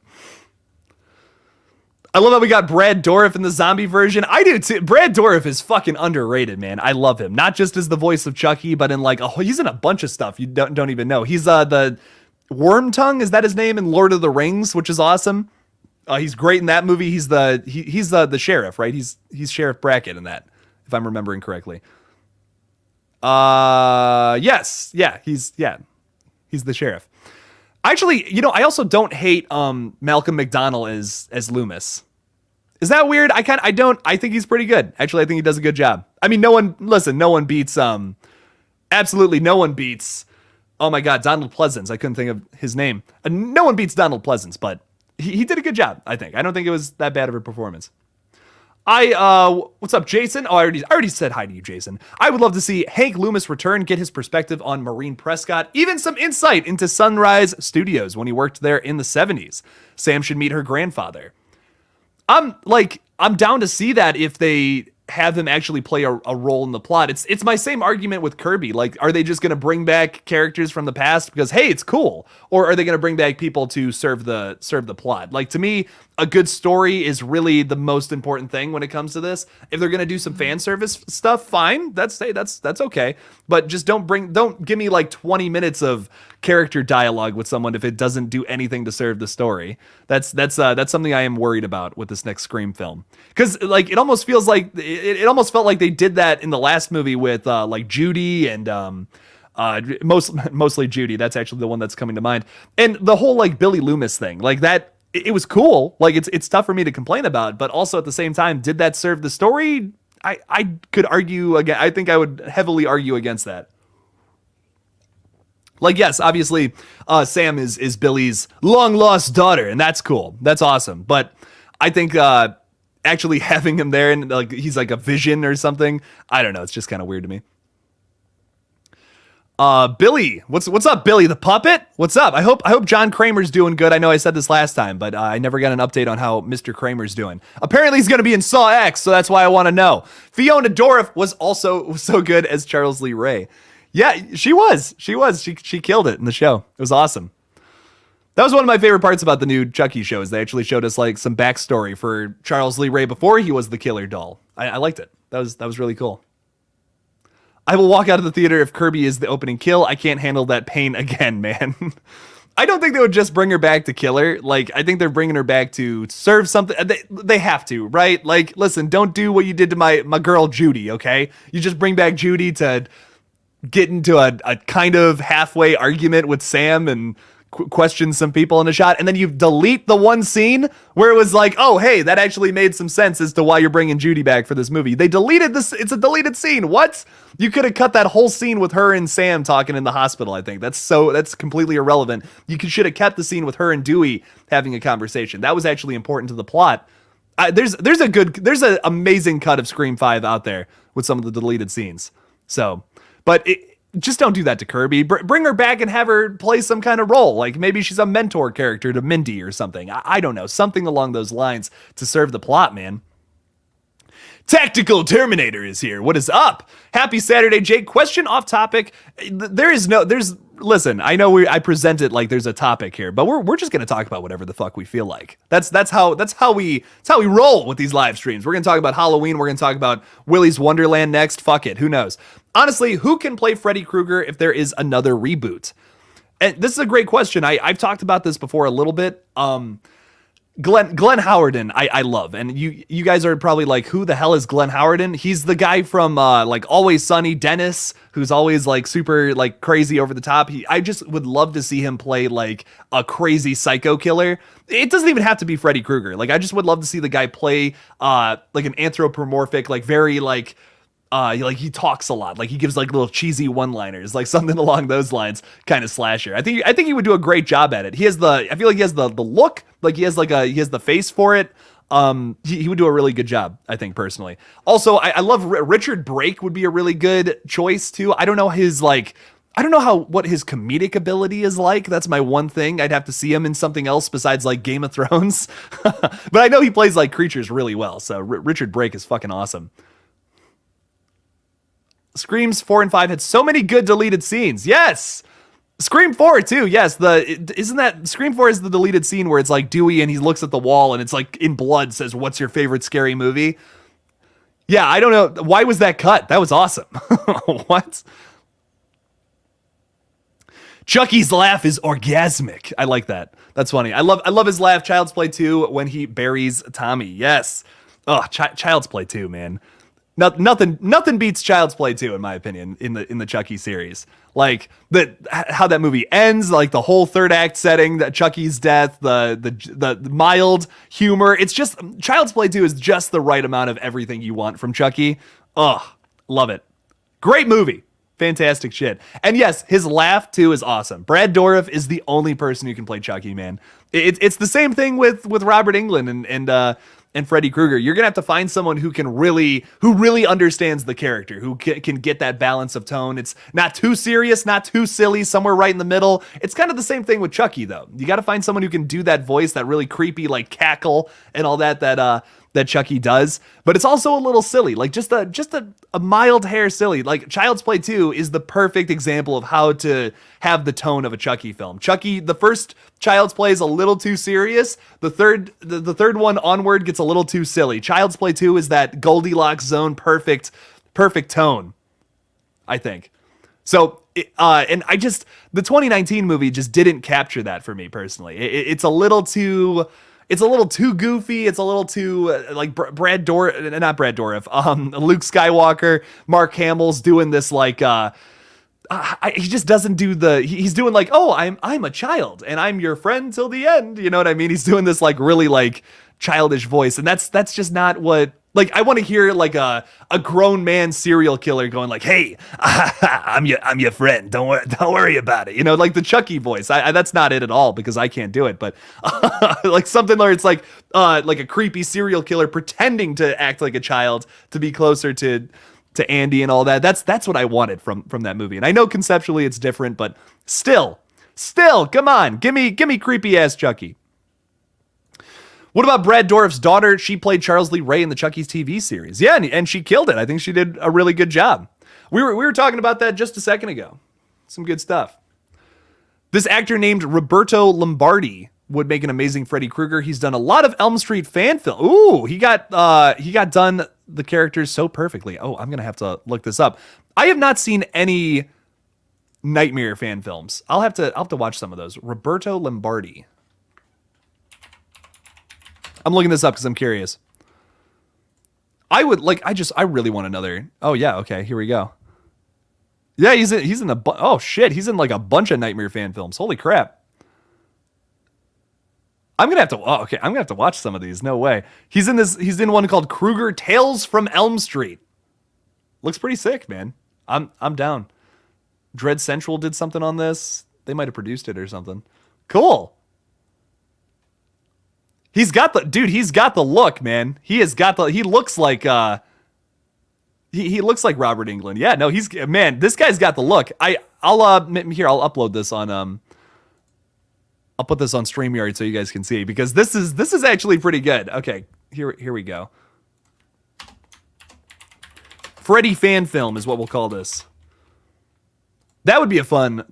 I love that we got Brad Dourif in the zombie version. I do too. Brad Dourif is fucking underrated, man. I love him. Not just as the voice of Chucky, but in he's in a bunch of stuff you don't even know. He's the Wormtongue, is that his name, in Lord of the Rings, which is awesome. He's great in that movie. He's the sheriff, right? He's Sheriff Brackett in that, if I'm remembering correctly. Yes. Yeah, he's the sheriff. Actually, I also don't hate Malcolm McDowell as Loomis. Is that weird? I think he's pretty good. Actually, I think he does a good job. I mean, no one beats absolutely no one beats, oh my God, Donald Pleasance. I couldn't think of his name. No one beats Donald Pleasance, but he did a good job, I think. I don't think it was that bad of a performance. What's up, Jason? Oh, I already said hi to you, Jason. I would love to see Hank Loomis return, get his perspective on Maureen Prescott, even some insight into Sunrise Studios when he worked there in the 70s. Sam should meet her grandfather. I'm down to see that if they have him actually play a role in the plot. It's my same argument with Kirby. Like, are they just going to bring back characters from the past because, hey, it's cool? Or are they going to bring back people to serve the plot? Like, to me, a good story is really the most important thing when it comes to this. If they're going to do some fan service stuff, fine. That's okay. But just don't give me like 20 minutes of character dialogue with someone if it doesn't do anything to serve the story. That's something I am worried about with this next Scream film. Because like it almost feels like it almost felt like they did that in the last movie with like Judy and mostly Judy. That's actually the one that's coming to mind. And the whole like Billy Loomis thing, like that. It was cool. Like it's tough for me to complain about, but also at the same time, did that serve the story? I could argue again. I think I would heavily argue against that. Like, yes, obviously, Sam is Billy's long lost daughter, and that's cool. That's awesome. But I think actually having him there and like he's like a vision or something, I don't know. It's just kind of weird to me. Billy, what's up, Billy the puppet? What's up? I hope John Kramer's doing good. I know I said this last time, but I never got an update on how Mr. Kramer's doing. Apparently he's going to be in Saw X, so that's why I want to know. Fiona Dourif was also so good as Charles Lee Ray. Yeah, she was. She killed it in the show. It was awesome. That was one of my favorite parts about the new Chucky show is they actually showed us like some backstory for Charles Lee Ray before he was the killer doll. I liked it. That was really cool. I will walk out of the theater if Kirby is the opening kill. I can't handle that pain again, man. I don't think they would just bring her back to kill her. Like, I think they're bringing her back to serve something. They have to, right? Like, listen, don't do what you did to my girl Judy, okay? You just bring back Judy to get into a kind of halfway argument with Sam and question some people in a shot, and then you delete the one scene where it was like, oh, hey, that actually made some sense as to why you're bringing Judy back for this movie. They deleted this. It's a deleted scene. What? You could have cut that whole scene with her and Sam talking in the hospital. I think that's completely irrelevant. You should have kept the scene with her and Dewey having a conversation. That was actually important to the plot. There's an amazing cut of Scream 5 out there with some of the deleted scenes. So, but just don't do that to Kirby. Bring her back and have her play some kind of role. Like maybe she's a mentor character to Mindy or something. I don't know. Something along those lines to serve the plot, man. Tactical Terminator is here. What is up? Happy Saturday, Jake. Question off topic. Listen, I know I present it like there's a topic here, but we're just gonna talk about whatever the fuck we feel like. That's how we roll with these live streams. We're gonna talk about Halloween. We're gonna talk about Willy's Wonderland next. Fuck it. Who knows? Honestly, who can play Freddy Krueger if there is another reboot? And this is a great question. I've talked about this before a little bit. Glenn Howerton, I love, and you guys are probably like, who the hell is Glenn Howerton? He's the guy from like Always Sunny, Dennis, who's always like super like crazy over the top. I just would love to see him play like a crazy psycho killer. It doesn't even have to be Freddy Krueger. Like I just would love to see the guy play like an anthropomorphic, like very like he talks a lot, like he gives like little cheesy one-liners, like something along those lines, kind of slasher. I think he would do a great job at it. I feel like he has the look, like he has the face for it. He would do a really good job, I think, personally. Also, I love Richard Brake would be a really good choice too. I don't know what his comedic ability is like. That's my one thing. I'd have to see him in something else besides like Game of Thrones. But I know he plays like creatures really well. So Richard Brake is fucking awesome. Screams 4 and 5 had so many good deleted scenes. Yes. Scream 4 too. Yes. Isn't that Scream 4 is the deleted scene where it's like Dewey and he looks at the wall and it's like in blood says, "What's your favorite scary movie?" Yeah. I don't know. Why was that cut? That was awesome. What? Chucky's laugh is orgasmic. I like that. That's funny. I love his laugh. Child's Play 2 when he buries Tommy. Yes. Oh, Child's Play 2, man. Nothing beats Child's Play 2 in my opinion in the Chucky series. Like how that movie ends, like the whole third act setting, that Chucky's death, the mild humor. It's just Child's Play 2 is just the right amount of everything you want from Chucky. Oh, love it. Great movie. Fantastic shit. And yes, his laugh too is awesome. Brad Dourif is the only person who can play Chucky, man. It's the same thing with Robert Englund and Freddy Krueger. You're gonna have to find someone who really understands the character, who can get that balance of tone. It's not too serious, not too silly, somewhere right in the middle. It's kind of the same thing with Chucky, though. You got to find someone who can do that voice, that really creepy like cackle and all that that Chucky does, but it's also a little silly, like just a mild hair silly. Like Child's Play 2 is the perfect example of how to have the tone of a Chucky film. Chucky, the first Child's Play is a little too serious. The third one onward gets a little too silly. Child's Play 2 is that Goldilocks zone, perfect tone, I think. So, and the 2019 movie just didn't capture that for me personally. It's a little too goofy. It's a little too like not Brad Dourif. Luke Skywalker, Mark Hamill's doing this like he just doesn't do he's doing like, oh, I'm a child and I'm your friend till the end. You know what I mean? He's doing this like really like childish voice, and that's just not what. Like, I want to hear like a grown man serial killer going like, "Hey, I'm your friend. Don't worry about it." You know, like the Chucky voice. That's not it at all because I can't do it. But like something where it's like a creepy serial killer pretending to act like a child to be closer to Andy and all that. That's what I wanted from that movie. And I know conceptually it's different, but still, come on, give me creepy ass Chucky. What about Brad Dourif's daughter? She played Charles Lee Ray in the Chucky's TV series. Yeah, and she killed it. I think she did a really good job. We were talking about that just a second ago. Some good stuff. This actor named Roberto Lombardi would make an amazing Freddy Krueger. He's done a lot of Elm Street fan film. Ooh, he got done the characters so perfectly. Oh, I'm gonna have to look this up. I have not seen any Nightmare fan films. I'll have to watch some of those. Roberto Lombardi. I'm looking this up because I'm curious. I really want another. Oh yeah, okay, here we go. Yeah, he's in like a bunch of Nightmare fan films. Holy crap. I'm gonna have to watch some of these. No way. He's in one called Krueger Tales from Elm Street. Looks pretty sick, man. I'm down. Dread Central did something on this. They might have produced it or something. Cool. He's got the look, man. He looks like he looks like Robert Englund. Yeah, no, this guy's got the look. I'll upload this on I'll put this on StreamYard so you guys can see, because this is actually pretty good. Okay, here we go. Freddy fan film is what we'll call this. That would be a fun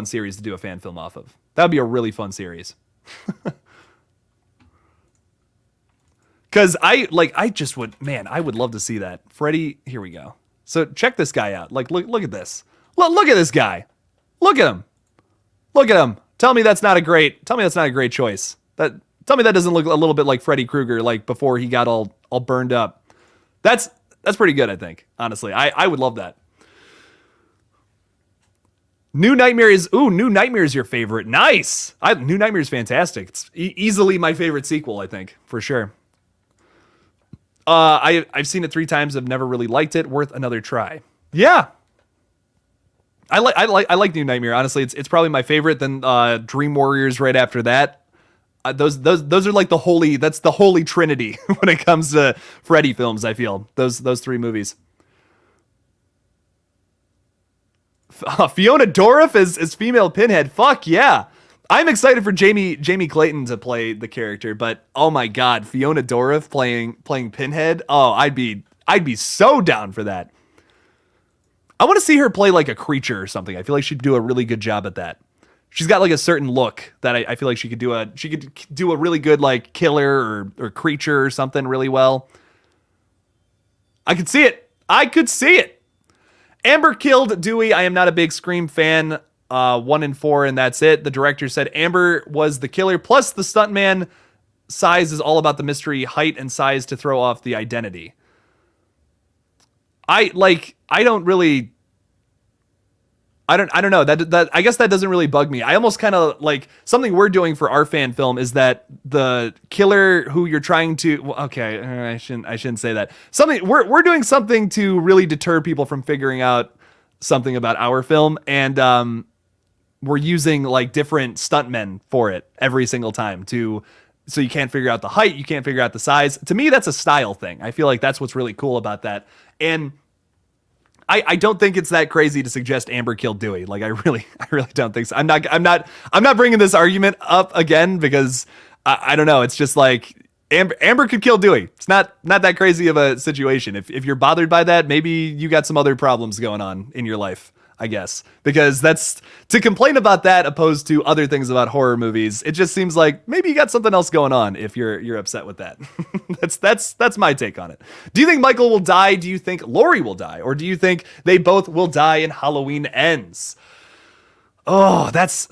series to do a fan film off of. That would be a really fun series. Cause I would love to see that. Freddy, here we go. So check this guy out. Like, look at this. Look at this guy. Look at him. Look at him. Tell me that's not a great choice. Tell me that doesn't look a little bit like Freddy Krueger, like before he got all burned up. That's pretty good, I think. Honestly, I would love that. New Nightmare is your favorite. Nice. New Nightmare is fantastic. It's easily my favorite sequel, I think, for sure. I've seen it 3 times. I've never really liked it. Worth another try. Yeah. I like New Nightmare. Honestly, it's probably my favorite. Then Dream Warriors right after that. Those are like the holy trinity when it comes to Freddy films. I feel those 3 movies. Fiona Dourif as female Pinhead. Fuck yeah. I'm excited for Jamie Clayton to play the character, but oh my god, Fiona Dourif playing Pinhead. Oh, I'd be so down for that. I want to see her play like a creature or something. I feel like she'd do a really good job at that. She's got like a certain look that I feel like she could do a really good like killer or creature or something really well. I could see it. Amber killed Dewey. I am not a big Scream fan. 1 and 4, and that's it. The director said Amber was the killer. Plus, the stuntman size is all about the mystery, height and size to throw off the identity. I don't know. That I guess that doesn't really bug me. I almost kind of like something we're doing for our fan film is that the killer who you're trying to. Okay, I shouldn't say that. We're doing something to really deter people from figuring out something about our film, and we're using like different stuntmen for it every single time so you can't figure out the height, you can't figure out the size. To me, that's a style thing. I feel like that's what's really cool about that. And I don't think it's that crazy to suggest Amber killed Dewey. Like I really don't think so. I'm not bringing this argument up again because I don't know. It's just like Amber could kill Dewey. It's not that crazy of a situation. If you're bothered by that, maybe you got some other problems going on in your life, I guess. Because that's to complain about that opposed to other things about horror movies. It just seems like maybe you got something else going on if you're upset with that. That's my take on it. Do you think Michael will die? Do you think Laurie will die? Or do you think they both will die and Halloween ends? Oh, that's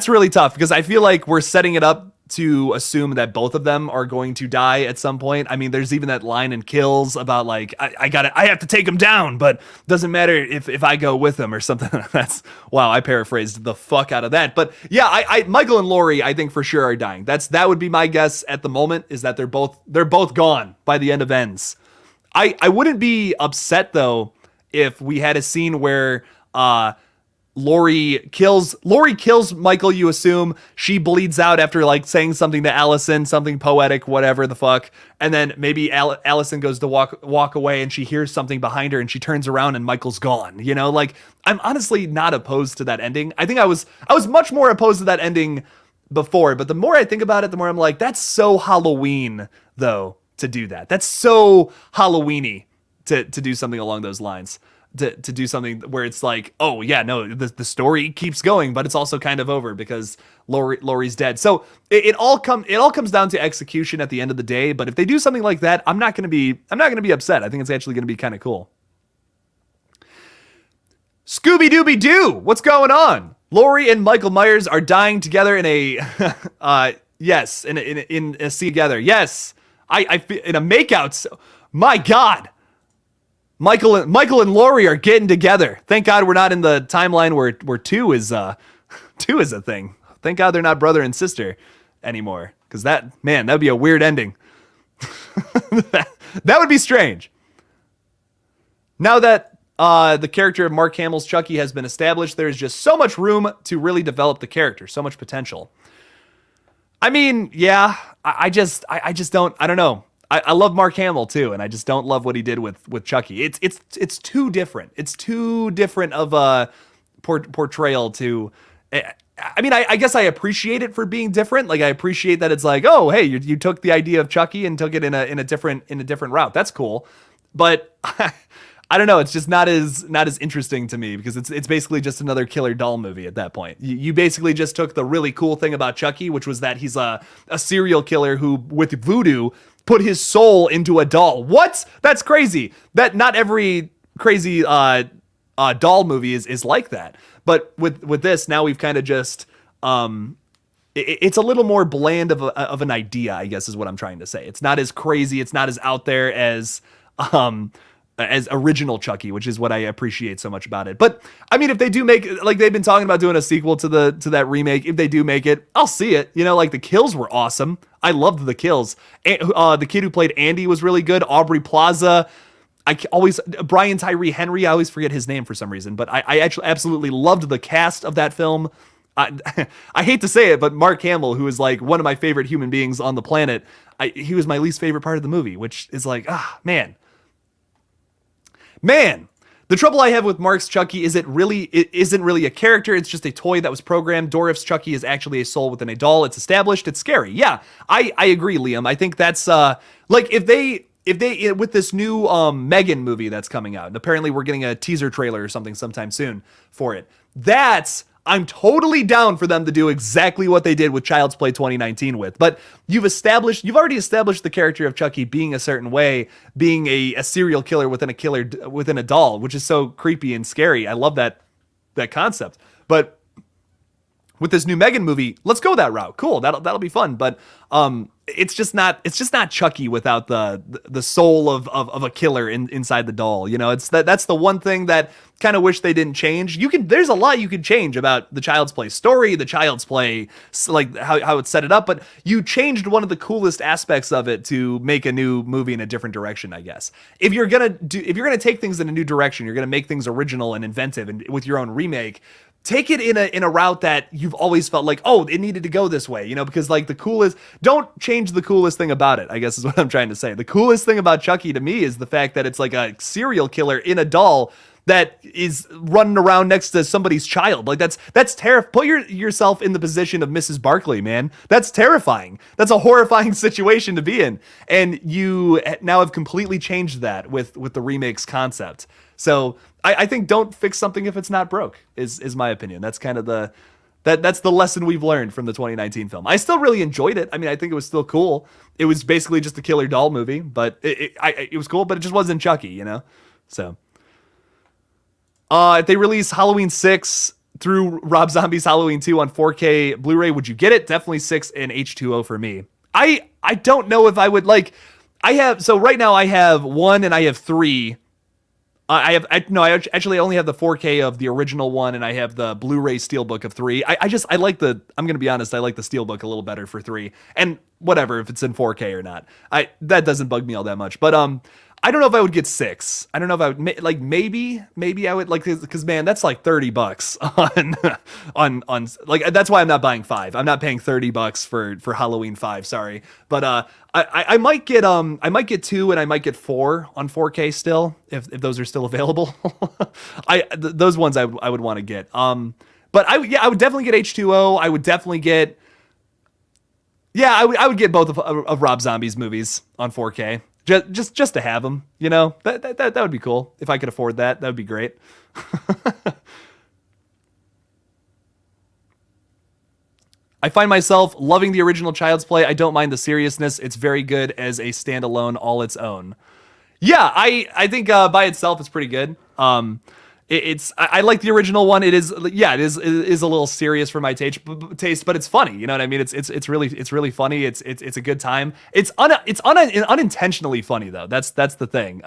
really tough because I feel like we're setting it up to assume that both of them are going to die at some point. I mean, there's even that line in Kills about like, I have to take him down, but doesn't matter if I go with him or something. That's, wow, I paraphrased the fuck out of that. But yeah, I Michael and Laurie, I think for sure are dying. That would be my guess at the moment, is that they're both gone by the end of Ends. I wouldn't be upset though if we had a scene where Laurie kills Michael, you assume. She bleeds out after like saying something to Allison, something poetic, whatever the fuck. And then maybe Allison goes to walk away and she hears something behind her and she turns around and Michael's gone. You know, like I'm honestly not opposed to that ending. I think I was much more opposed to that ending before, but the more I think about it, the more I'm like, that's so Halloween though to do that. That's so Halloweeny to do something along those lines. To do something where it's like, oh yeah, no, the story keeps going, but it's also kind of over because Laurie's dead. So it all comes down to execution at the end of the day. But if they do something like that, I'm not gonna be upset. I think it's actually gonna be kind of cool. Scooby Dooby Doo, what's going on? Laurie and Michael Myers are dying together in a yes, in a scene together. Yes, I in a makeout. My God. Michael and Laurie are getting together. Thank God we're not in the timeline where two is a thing. Thank God they're not brother and sister anymore. Because that'd be a weird ending. that would be strange. Now that the character of Mark Hamill's Chucky has been established, there's just so much room to really develop the character, so much potential. I mean, yeah, I just don't know. I love Mark Hamill too, and I just don't love what he did with Chucky. It's too different. It's too different of a portrayal to. I mean, I guess I appreciate it for being different. Like I appreciate that it's like, oh, hey, you took the idea of Chucky and took it in a different route. That's cool, but I don't know. It's just not as interesting to me because it's basically just another killer doll movie at that point. You basically just took the really cool thing about Chucky, which was that he's a serial killer who with voodoo put his soul into a doll. What? That's crazy. That not every crazy doll movie is like that. But with this, now we've kind of just it's a little more bland of an idea, I guess is what I'm trying to say. It's not as crazy. It's not as out there as original Chucky, which is what I appreciate so much about it. But I mean, if they do make, like they've been talking about doing a sequel to that remake, if they do make it, I'll see it. You know, like the kills were awesome. I loved the kills. The kid who played Andy was really good. Aubrey Plaza. Brian Tyree Henry. I always forget his name for some reason, but I actually absolutely loved the cast of that film. I hate to say it, but Mark Hamill, who is like one of my favorite human beings on the planet, he was my least favorite part of the movie, which is like, man. The trouble I have with Mark's Chucky is it isn't really a character. It's just a toy that was programmed. Dorif's Chucky is actually a soul within a doll. It's established. It's scary. Yeah, I agree, Liam. I think that's like if they with this new Megan movie that's coming out, and apparently we're getting a teaser trailer or something sometime soon for it. I'm totally down for them to do exactly what they did with Child's Play 2019 with. But you've already established the character of Chucky being a certain way, being a serial killer within a doll, which is so creepy and scary. I love that concept. But with this new Megan movie, let's go that route. Cool, that'll be fun. But it's just not Chucky without the soul of a killer inside the doll. You know, that's the one thing that kind of wish they didn't change. There's a lot you could change about the Child's Play story, the Child's Play, like how it's set it up, but you changed one of the coolest aspects of it to make a new movie in a different direction, I guess. If you're gonna take things in a new direction, you're gonna make things original and inventive, and with your own remake, take it in a route that you've always felt like, oh, it needed to go this way, you know, because like don't change the coolest thing about it, I guess is what I'm trying to say. The coolest thing about Chucky to me is the fact that it's like a serial killer in a doll that is running around next to somebody's child. Like that's terrifying. Put yourself in the position of Mrs. Barkley, man. That's terrifying. That's a horrifying situation to be in. And you now have completely changed that with the remake's concept. So I think don't fix something if it's not broke is my opinion. That's kind of that's the lesson we've learned from the 2019 film. I still really enjoyed it. I mean, I think it was still cool. It was basically just a killer doll movie, but it was cool, but it just wasn't Chucky, you know? So, if they release Halloween 6 through Rob Zombie's Halloween 2 on 4K Blu-ray, would you get it? Definitely 6 and H2O for me. I don't know if I would like, so right now I have 1 and I have 3. I actually only have the 4K of the original 1, and I have the Blu-ray Steelbook of 3. I'm going to be honest, I like the Steelbook a little better for 3. And whatever, if it's in 4K or not. That doesn't bug me all that much. But I don't know if I would get 6. I don't know if I would, like, maybe I would, like, because, man, that's like $30 on like, that's why I'm not buying 5. I'm not paying $30 for Halloween 5, sorry. But I might get 2 and I might get 4 on 4K still, if those are still available. Those ones I would want to get. But I would definitely get H2O. I would definitely get, I would get both of Rob Zombie's movies on 4K. Just to have them, you know, that would be cool. If I could afford that would be great. I find myself loving the original Child's Play. I don't mind the seriousness. It's very good as a standalone, all its own. Yeah, I think by itself it's pretty good. I like the original one. It is a little serious for my taste, but it's funny. You know what I mean? It's really funny. It's a good time. It's unintentionally funny though. That's the thing.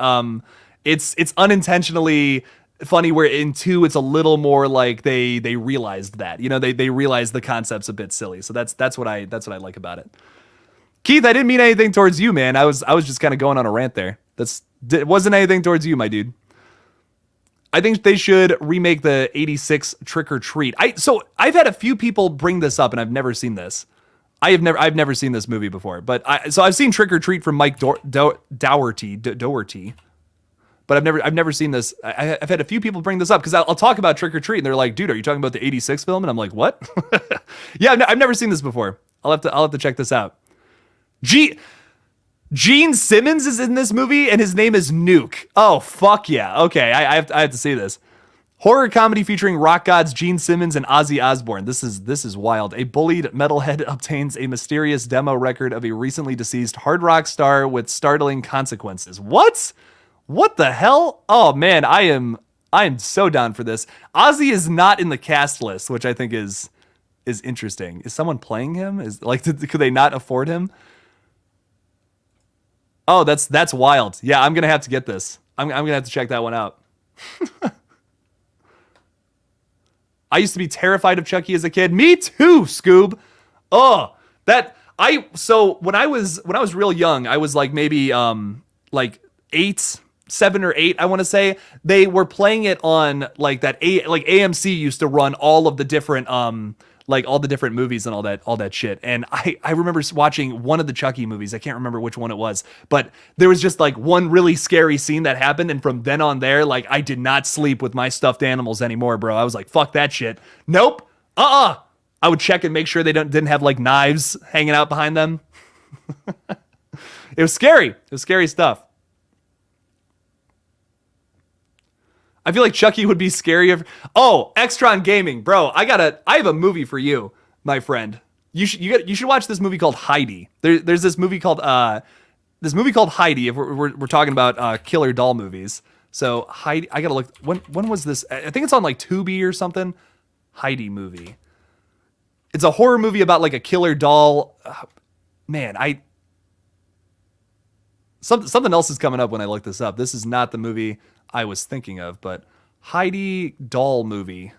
It's unintentionally funny, where in 2 it's a little more like they realized that, you know, they realized the concept's a bit silly. So that's what I like about it. Keith, I didn't mean anything towards you, man. I was just kind of going on a rant there. It wasn't anything towards you, my dude. I think they should remake the 86 Trick or Treat. So I've had a few people bring this up, and I've never seen this. I've never seen this movie before, but I've seen Trick or Treat from Mike Dougherty, but I've never seen this. I've had a few people bring this up because I'll talk about Trick or Treat, and they're like, "Dude, are you talking about the 86 film?" And I'm like, "What?" Yeah, I've never seen this before. I'll have to check this out. Gene Simmons is in this movie, and his name is Nuke. Oh, fuck yeah. Okay, I have to see this. Horror comedy featuring rock gods Gene Simmons and Ozzy Osbourne. This is wild. A bullied metalhead obtains a mysterious demo record of a recently deceased hard rock star with startling consequences. What? What the hell? Oh man, I am so down for this. Ozzy is not in the cast list, which I think is interesting. Is someone playing him? Could they not afford him? Oh, that's wild. Yeah, I'm gonna have to get this. I'm gonna have to check that one out. I used to be terrified of Chucky as a kid. Me too, Scoob. Oh, so when I was real young, I was like maybe like 7 or 8, I want to say. They were playing it on like AMC used to run all of the different like all the different movies and all that shit. And I remember watching one of the Chucky movies. I can't remember which one it was, but there was just like one really scary scene that happened. And from then on there, like I did not sleep with my stuffed animals anymore, bro. I was like, fuck that shit. Nope. I would check and make sure they didn't have like knives hanging out behind them. It was scary. It was scary stuff. I feel like Chucky would be scarier. Oh, Extron Gaming, bro. I have a movie for you, my friend. You should watch this movie called Heidi. There's this movie called Heidi. If we're talking about killer doll movies. So Heidi, I gotta look. When was this? I think it's on like Tubi or something. Heidi movie. It's a horror movie about like a killer doll. Something else is coming up when I look this up. This is not the movie I was thinking of, but Heidi doll movie.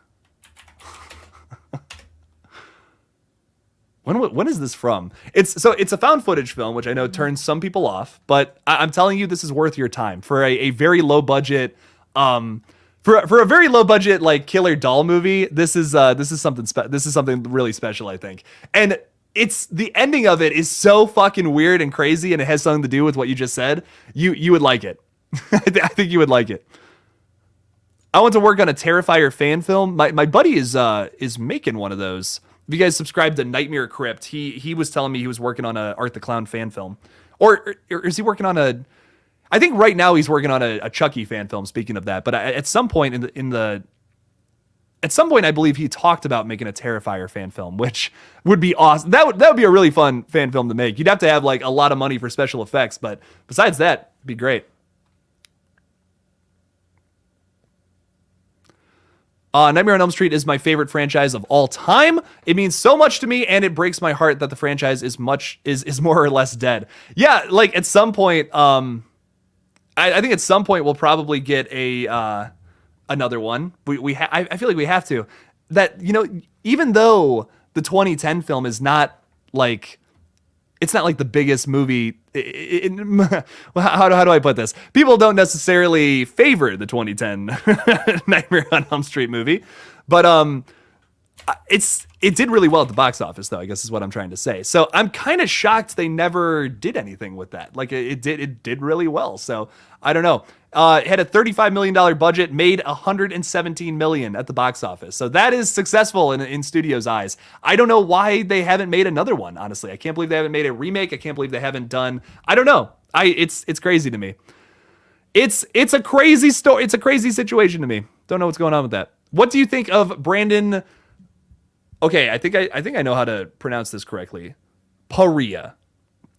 When is this from? It's a found footage film, which I know turns some people off, but I'm telling you, this is worth your time for a very low budget. For a very low budget like killer doll movie, this is something really special, I think. And it's the ending of it is so fucking weird and crazy, and it has something to do with what you just said. You would like it. I think you would like it. I want to work on a Terrifier fan film. My buddy is making one of those. If you guys subscribe to Nightmare Crypt, he was telling me he was working on a Art the Clown fan film. Or is he working on a... I think right now he's working on a Chucky fan film, speaking of that. But at some point at some point, I believe he talked about making a Terrifier fan film, which would be awesome. That would be a really fun fan film to make. You'd have to have like a lot of money for special effects, but besides that, it'd be great. Nightmare on Elm Street is my favorite franchise of all time. It means so much to me, and it breaks my heart that the franchise is more or less dead. Yeah, like at some point, I think at some point we'll probably get another one. I feel like we have to. That, you know, even though the 2010 film is not like, it's not like the biggest movie. How do I put this? People don't necessarily favor the 2010 Nightmare on Elm Street movie, but it did really well at the box office, though, I guess is what I'm trying to say. So I'm kind of shocked they never did anything with that. Like it did really well. So I don't know. It had a $35 million budget, made $117 million at the box office. So that is successful in studios' eyes. I don't know why they haven't made another one, honestly. I can't believe they haven't made a remake. I can't believe they haven't done, I don't know. It's crazy to me. It's a crazy story. It's a crazy situation to me. Don't know what's going on with that. What do you think of Brandon? Okay, I think I know how to pronounce this correctly. Paria.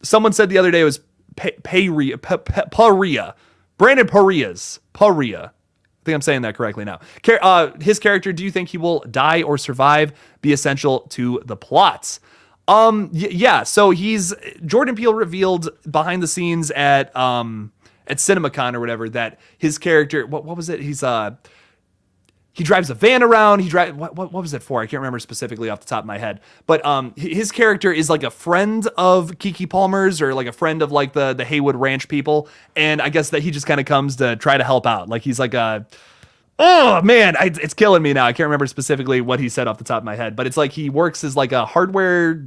Someone said the other day it was Paria. Brandon Parias. Paria. I think I'm saying that correctly now. His character, do you think he will die or survive? Be essential to the plots. Yeah. So Jordan Peele revealed behind the scenes at CinemaCon or whatever that his character, what was it? He drives a van around. What was it for? I can't remember specifically off the top of my head. But his character is like a friend of Keke Palmer's, or like a friend of like the Haywood Ranch people. And I guess that he just kind of comes to try to help out. Like he's like oh man, it's killing me now. I can't remember specifically what he said off the top of my head. But it's like he works as like a hardware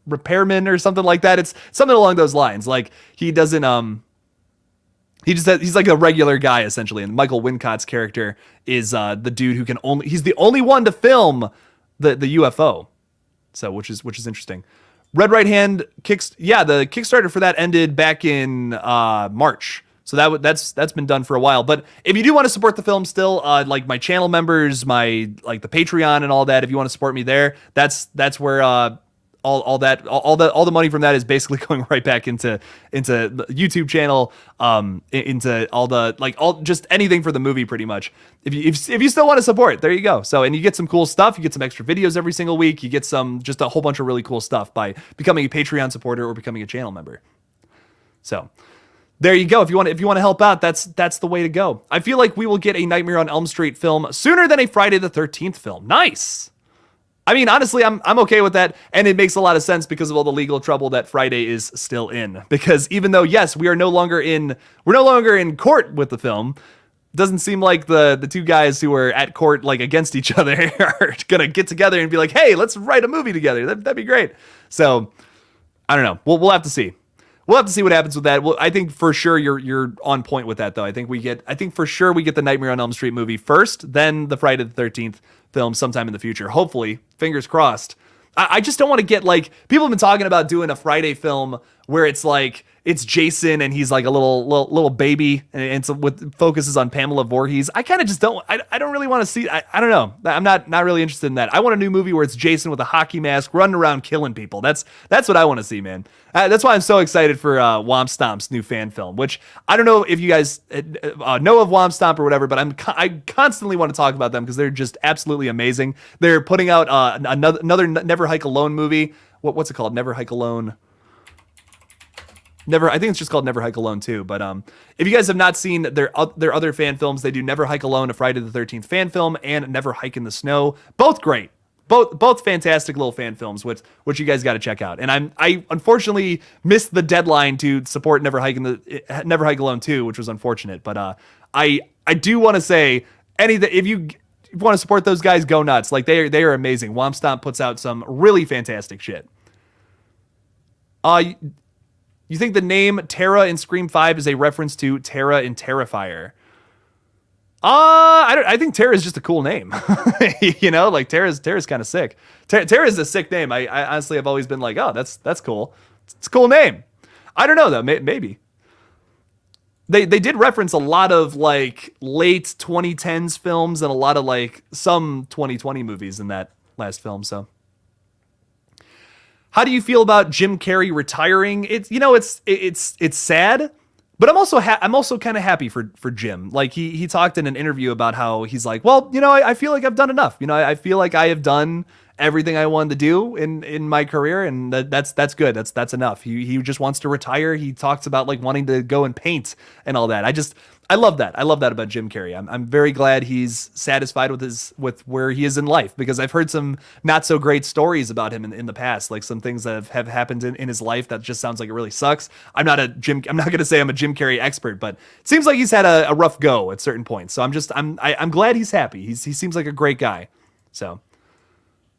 repairman or something like that. It's something along those lines. Like he doesn't he's like a regular guy essentially, and Michael Wincott's character is the dude who he's the only one to film the UFO. So which is interesting. Red Right Hand the Kickstarter for that ended back in March. So that's been done for a while. But if you do want to support the film still, like my channel members, my like the Patreon and all that, if you want to support me there, that's where all the money from that is basically going right back into the YouTube channel, into just anything for the movie pretty much. If you still want to support, there you go. So, and you get some cool stuff. You get some extra videos every single week. You get just a whole bunch of really cool stuff by becoming a Patreon supporter or becoming a channel member. So there you go. If you want to help out, that's the way to go. I feel like we will get a Nightmare on Elm Street film sooner than a Friday the 13th film. Nice. I mean, honestly, I'm okay with that, and it makes a lot of sense because of all the legal trouble that Friday is still in. Because even though, yes, we're no longer in court with the film, doesn't seem like the two guys who were at court like against each other are gonna get together and be like, hey, let's write a movie together. That'd be great. So I don't know. We'll have to see. We'll have to see what happens with that. Well, I think for sure you're on point with that, though. I think for sure we get the Nightmare on Elm Street movie first, then the Friday the 13th film sometime in the future. Hopefully, fingers crossed. I just don't want to get like, people have been talking about doing a Friday film where it's like, it's Jason and he's like a little baby, and so with focuses on Pamela Voorhees. I kind of just don't, I don't really want to see, I don't know. I'm not really interested in that. I want a new movie where it's Jason with a hockey mask running around killing people. That's what I want to see, man. That's why I'm so excited for Womp Stomp's new fan film, which I don't know if you guys know of Womp Stomp or whatever, but I constantly want to talk about them because they're just absolutely amazing. They're putting out another Never Hike Alone movie. What's it called? Never Hike Alone. I think it's just called Never Hike Alone too. But if you guys have not seen their other fan films, they do Never Hike Alone, a Friday the 13th fan film, and Never Hike in the Snow. Both great. Both fantastic little fan films, which you guys got to check out. And I unfortunately missed the deadline to support Never Hike Alone 2, which was unfortunate. But I do want to say, if you want to support those guys, go nuts. Like they are amazing. Womp Stomp puts out some really fantastic shit. You think the name Tara in Scream 5 is a reference to Tara in Terrifier? I think Tara is just a cool name. You know, like Tara's kind of sick. Tara is a sick name. I honestly have always been like, oh, that's cool. It's a cool name. I don't know though. Maybe. They did reference a lot of like late 2010s films and a lot of like some 2020 movies in that last film. So, how do you feel about Jim Carrey retiring? It's sad, but I'm also kind of happy for Jim. Like he talked in an interview about how he's like, well, I feel like I've done enough. I feel like I have done everything I wanted to do in my career, and that's good. That's enough. He just wants to retire. He talks about like wanting to go and paint and all that. I love that. I love that about Jim Carrey. I'm very glad he's satisfied with where he is in life, because I've heard some not so great stories about him in the past, like some things that have happened in his life that just sounds like it really sucks. I'm not going to say I'm a Jim Carrey expert, but it seems like he's had a rough go at certain points. So I'm glad he's happy. He seems like a great guy. So.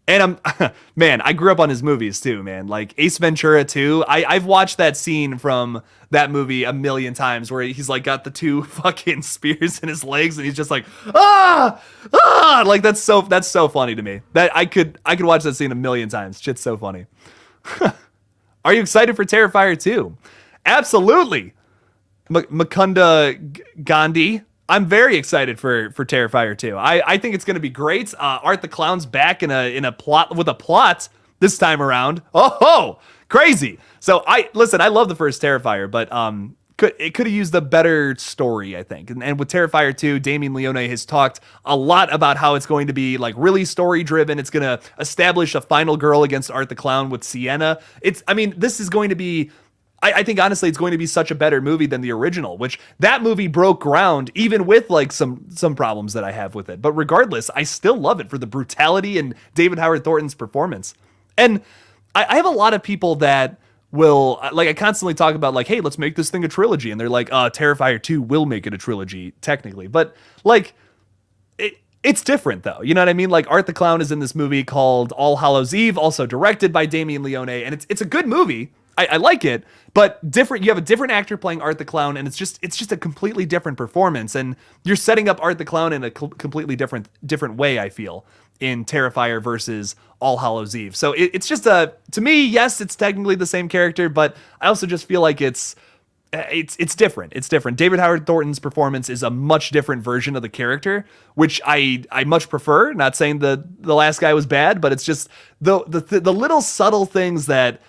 And man, I grew up on his movies too, man. Like Ace Ventura 2. I've watched that scene from that movie a million times where he's like got the two fucking spears in his legs and he's just like, like that's so funny to me. That I could watch that scene a million times. Shit's so funny. Are you excited for Terrifier 2? Absolutely. Mukunda Gandhi. I'm very excited for Terrifier 2. I think it's going to be great. Art the Clown's back in a plot this time around. Oh, crazy. So I love the first Terrifier, but it could have used a better story, I think. And with Terrifier 2, Damien Leone has talked a lot about how it's going to be like really story driven. It's going to establish a final girl against Art the Clown with Sienna. This is going to be, I think honestly it's going to be such a better movie than the original, which that movie broke ground even with like some problems that I have with it. But regardless, I still love it for the brutality and David Howard Thornton's performance. And I have a lot of people that will, like, I constantly talk about like, hey, let's make this thing a trilogy. And they're like, Terrifier 2 will make it a trilogy technically. But like, it's different though. You know what I mean? Like Art the Clown is in this movie called All Hallows Eve, also directed by Damien Leone. And it's a good movie. I like it, but different. You have a different actor playing Art the Clown, and it's just a completely different performance. And you're setting up Art the Clown in a completely different way, I feel, in Terrifier versus All Hallows Eve. So it's just to me, yes, it's technically the same character, but I also just feel like it's different. It's different. David Howard Thornton's performance is a much different version of the character, which I much prefer. Not saying the last guy was bad, but it's just the little subtle things that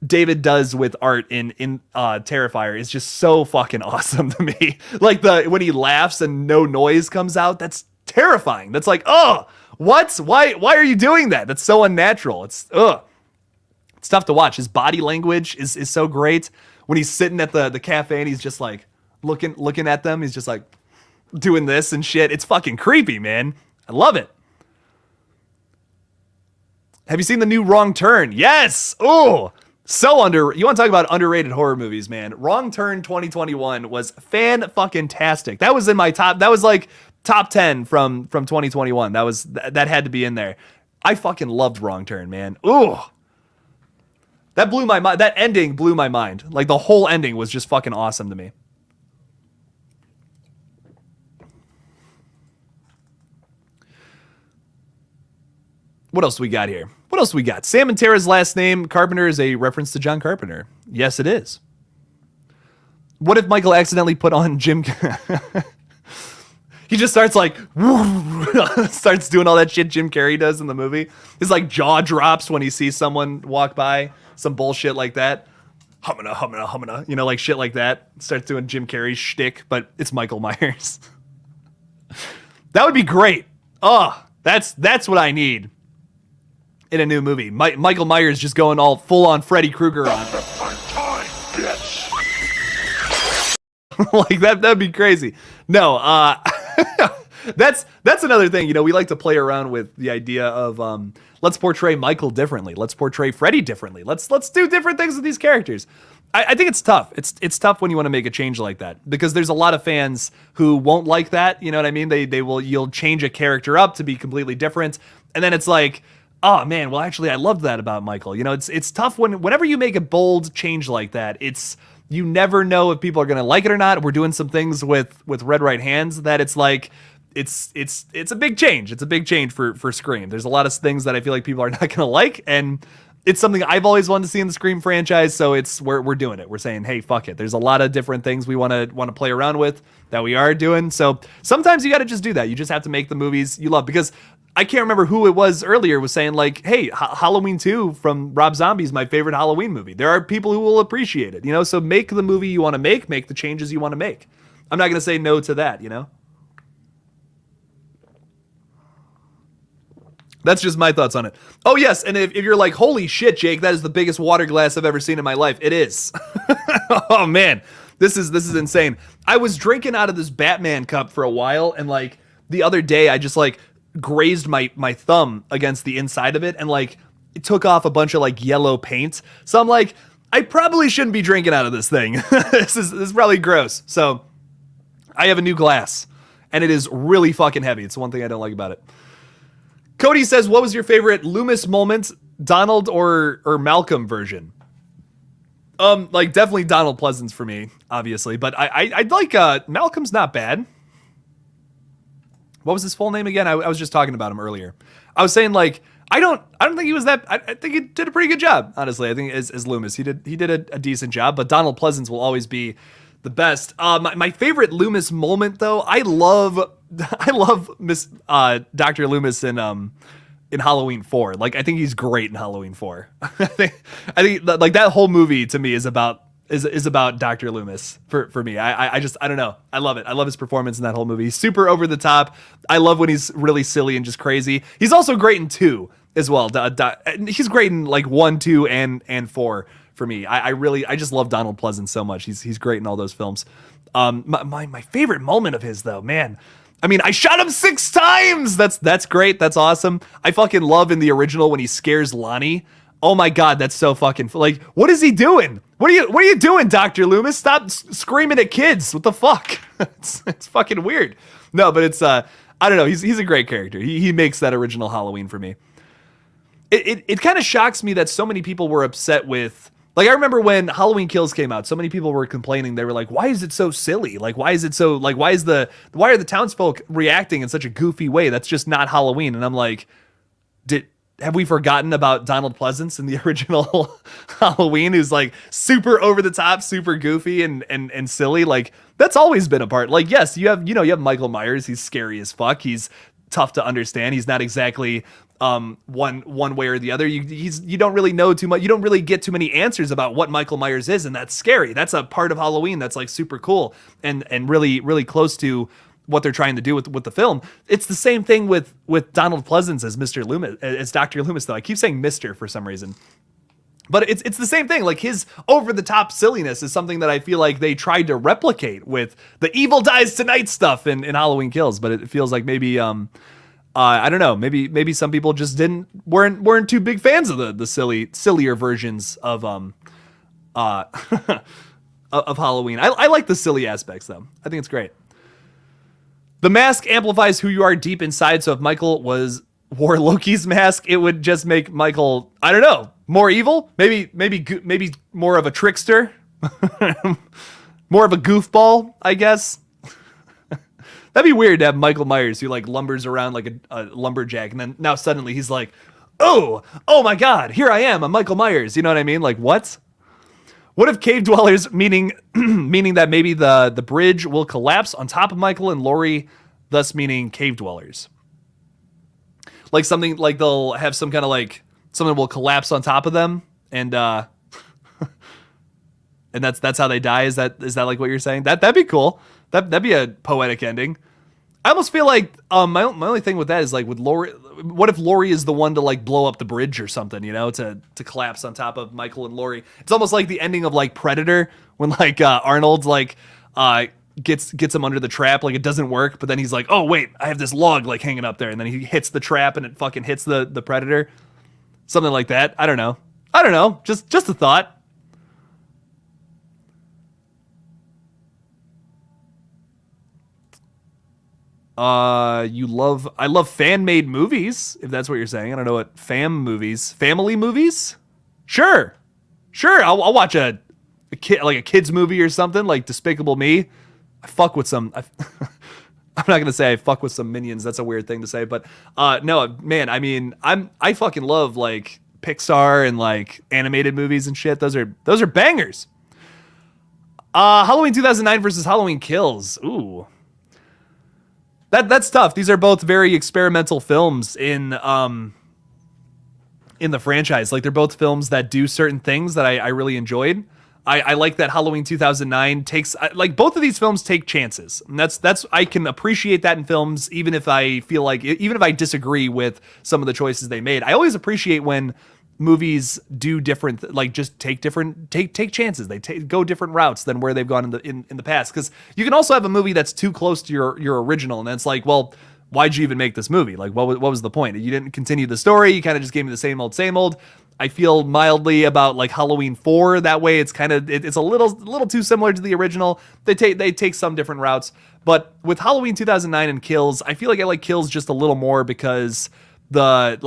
David does with Art in Terrifier is just so fucking awesome to me. Like when he laughs and no noise comes out, that's terrifying. That's like, oh, what? Why are you doing that? That's so unnatural. It's tough to watch. His body language is so great. When he's sitting at the cafe and he's just like looking at them, he's just like doing this and shit. It's fucking creepy, man. I love it. Have you seen the new Wrong Turn? Yes. Oh. You want to talk about underrated horror movies, man. Wrong Turn 2021 was fan-fucking-tastic. That was in my top, that was like top 10 from 2021. That had to be in there. I fucking loved Wrong Turn, man. Ooh. That blew my mind. That ending blew my mind. Like the whole ending was just fucking awesome to me. What else do we got here? What else do we got? Sam and Tara's last name, Carpenter, is a reference to John Carpenter. Yes, it is. What if Michael accidentally put on Jim... He just starts like... starts doing all that shit Jim Carrey does in the movie. His like jaw drops when he sees someone walk by. Some bullshit like that. Humana, humana, humana. You know, like shit like that. Starts doing Jim Carrey's shtick, but it's Michael Myers. That would be great. Oh, that's what I need in a new movie. Michael Myers just going all full on Freddy Krueger on. Like that'd be crazy. No, that's another thing. You know, we like to play around with the idea of let's portray Michael differently. Let's portray Freddy differently. Let's do different things with these characters. I think it's tough. It's tough when you want to make a change like that, because there's a lot of fans who won't like that. You know what I mean? You'll change a character up to be completely different, and then it's like, oh man, well actually I loved that about Michael. You know, it's tough whenever you make a bold change like that. You never know if people are gonna like it or not. We're doing some things with Red Right Hands that it's like, it's a big change. It's a big change for Scream. There's a lot of things that I feel like people are not gonna like, and it's something I've always wanted to see in the Scream franchise. So we're doing it. We're saying, hey, fuck it. There's a lot of different things we want to play around with that we are doing. So sometimes you got to just do that. You just have to make the movies you love, because I can't remember who it was earlier was saying like, hey, Halloween 2 from Rob Zombie is my favorite Halloween movie. There are people who will appreciate it, so make the movie you want to make the changes you want to make. I'm not going to say no to that, That's just my thoughts on it. Oh, yes, and if you're like, holy shit, Jake, that is the biggest water glass I've ever seen in my life. It is. Oh, man, this is insane. I was drinking out of this Batman cup for a while, and, like, the other day I just, like, grazed my thumb against the inside of it, and, like, it took off a bunch of, like, yellow paint. So I'm like, I probably shouldn't be drinking out of this thing. This is probably gross. So I have a new glass, and it is really fucking heavy. It's the one thing I don't like about it. Cody says, what was your favorite Loomis moment, Donald or Malcolm version? Like definitely Donald Pleasance for me, obviously, but I'd like Malcolm's not bad. What was his full name again? I was just talking about him earlier. I was saying like I don't think he was that. I think he did a pretty good job, honestly. I think as Loomis, he did a decent job, but Donald Pleasance will always be the best. My favorite Loomis moment, though, I love Miss Dr. Loomis in Halloween 4. Like, I think he's great in Halloween 4. I think like that whole movie to me is about Dr. Loomis for me. I don't know. I love it. I love his performance in that whole movie. He's super over the top. I love when he's really silly and just crazy. He's also great in 2 as well. He's great in like 1, 2, and 4. For me, I just love Donald Pleasance so much. He's great in all those films. My favorite moment of his, though, man. I mean, I shot him 6 times. That's great. That's awesome. I fucking love in the original when he scares Lonnie. Oh my god, that's so fucking like. What is he doing? What are you doing, Dr. Loomis? Stop screaming at kids. What the fuck? It's fucking weird. No, but it's I don't know. He's a great character. He makes that original Halloween for me. It kind of shocks me that so many people were upset with. Like, I remember when Halloween Kills came out, so many people were complaining. They were like, why is it so silly? Like, why are the townsfolk reacting in such a goofy way? That's just not Halloween. And I'm like, have we forgotten about Donald Pleasance in the original Halloween, who's like super over the top, super goofy and silly? Like, that's always been a part. Like, yes, you have Michael Myers. He's scary as fuck. He's tough to understand. He's not exactly one way or the other. You don't really know too much. You don't really get too many answers about what Michael Myers is, and that's scary. That's a part of Halloween that's like super cool and really really close to what they're trying to do with the film. It's the same thing with Donald Pleasance as Mr. Loomis, as Dr. Loomis, though. I keep saying Mr. for some reason. But it's the same thing. Like, his over-the-top silliness is something that I feel like they tried to replicate with the Evil Dies Tonight stuff in Halloween Kills. But it feels like maybe I don't know. Maybe some people just weren't too big fans of the sillier versions of of Halloween. I like the silly aspects, though. I think it's great. The mask amplifies who you are deep inside. So if Michael wore Loki's mask, it would just make Michael, I don't know, more evil. Maybe more of a trickster, more of a goofball, I guess. That'd be weird to have Michael Myers who like lumbers around like a lumberjack, and then now suddenly he's like, oh my god, here I am, I'm Michael Myers. You know what I mean? Like, what? What if cave dwellers, meaning that maybe the bridge will collapse on top of Michael and Laurie, thus meaning cave dwellers? Like something like they'll have some kind of like something will collapse on top of them, and and that's how they die. Is that like what you're saying? That'd be cool. That'd be a poetic ending. I almost feel like my only thing with that is like with Laurie. What if Laurie is the one to like blow up the bridge or something? To collapse on top of Michael and Laurie. It's almost like the ending of like Predator when like Arnold like gets him under the trap. Like, it doesn't work, but then he's like, oh wait, I have this log like hanging up there, and then he hits the trap and it fucking hits the Predator. Something like that. I don't know. Just a thought. I love fan-made movies, if that's what you're saying. I don't know what family movies? Sure. I'll watch a kid's movie or something like Despicable Me. I fuck with some I'm not gonna say I fuck with some minions. That's a weird thing to say, but no, man. I mean, I fucking love like Pixar and like animated movies and shit. Those are bangers. Halloween 2009 versus Halloween Kills. Ooh, that's tough. These are both very experimental films in the franchise. Like they're both films that do certain things that I really enjoyed. I like that Halloween 2009 takes like both of these films take chances. And that's I can appreciate that in films, even if I feel like even if I disagree with some of the choices they made. I always appreciate when movies do different, like just take chances. They go different routes than where they've gone in the past. Because you can also have a movie that's too close to your original, and it's like, well, why'd you even make this movie? Like, what was the point? You didn't continue the story. You kind of just gave me the same old. I feel mildly about like Halloween 4 that way. It's kind of it's a little too similar to the original. They take some different routes, but with Halloween 2009 and Kills, I feel like I like Kills just a little more because they're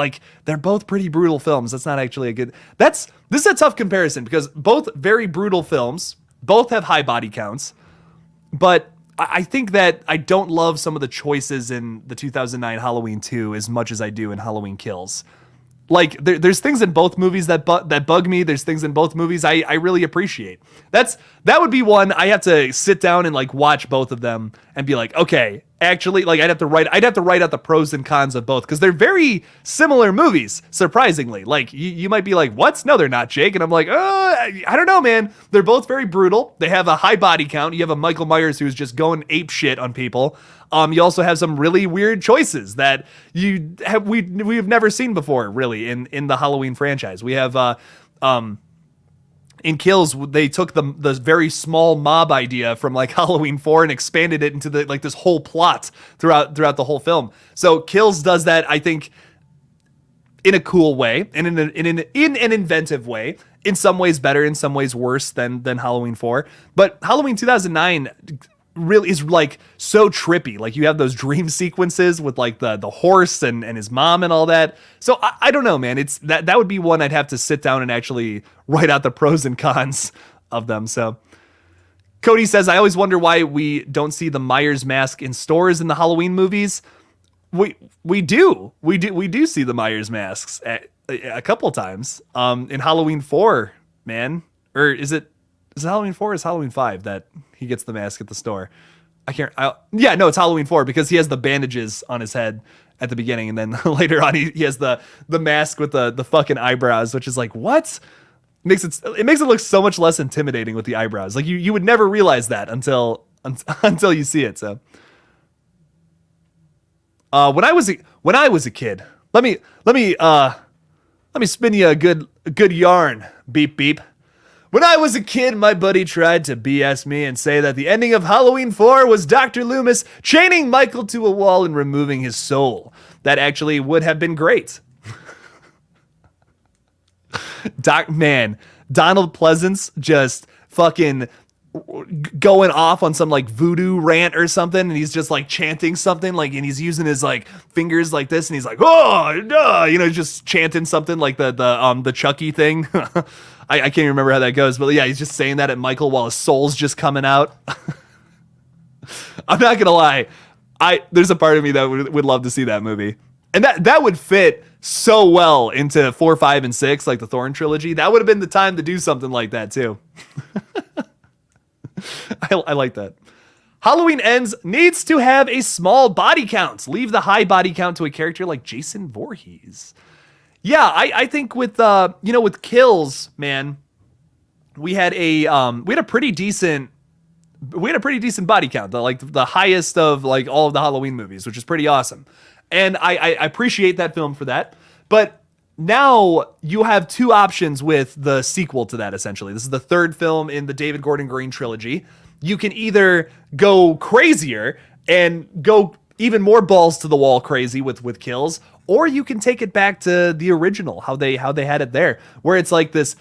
both pretty brutal films. That's not actually a good. This is a tough comparison because both very brutal films, both have high body counts, but I think that I don't love some of the choices in the 2009 Halloween 2 as much as I do in Halloween Kills. Like there's things in both movies that bug me. There's things in both movies I really appreciate. That would be one I have to sit down and like watch both of them and be like, okay, actually, like I'd have to write out the pros and cons of both because they're very similar movies. Surprisingly, like you might be like, what? No, they're not, Jake. And I'm like, I don't know, man. They're both very brutal. They have a high body count. You have a Michael Myers who's just going ape shit on people. You also have some really weird choices that we've never seen before, really, in the Halloween franchise. We have in Kills, they took the very small mob idea from like Halloween 4 and expanded it into this whole plot throughout the whole film. So Kills does that, I think, in a cool way and in an inventive way. In some ways better, in some ways worse than Halloween 4. But Halloween 2009 really is like so trippy. Like you have those dream sequences with like the horse and his mom and all that. So I don't know, man. It's that would be one I'd have to sit down and actually write out the pros and cons of them. So Cody says, I always wonder why we don't see the Myers mask in stores in the Halloween movies. We do see the Myers masks a couple times. In Halloween 4, man. Or is it Halloween 4 or is Halloween 5 that he gets the mask at the store? It's Halloween 4 because he has the bandages on his head at the beginning, and then later on he has the mask with the fucking eyebrows, which is like, what? It makes it look so much less intimidating with the eyebrows. Like you would never realize that until you see it. So when I was a kid, let me spin you a good yarn. Beep beep. When I was a kid, my buddy tried to BS me and say that the ending of Halloween 4 was Dr. Loomis chaining Michael to a wall and removing his soul. That actually would have been great. Donald Pleasance just fucking going off on some like voodoo rant or something, and he's just like chanting something, like, and he's using his like fingers like this, and he's like, just chanting something like the Chucky thing. I can't even remember how that goes, but yeah, he's just saying that at Michael while his soul's just coming out. I'm not gonna lie, there's a part of me that would love to see that movie, and that would fit so well into 4, 5, and 6, like the Thorn trilogy. That would have been the time to do something like that too. I like that. Halloween Ends needs to have a small body count. Leave the high body count to a character like Jason Voorhees. Yeah, I think with Kills, man, we had a pretty decent body count, the highest of like all of the Halloween movies, which is pretty awesome. And I appreciate that film for that. But now you have two options with the sequel to that, essentially. This is the third film in the David Gordon Green trilogy. You can either go crazier and go even more balls to the wall crazy with Kills, or you can take it back to the original, how they had it there, where it's like this,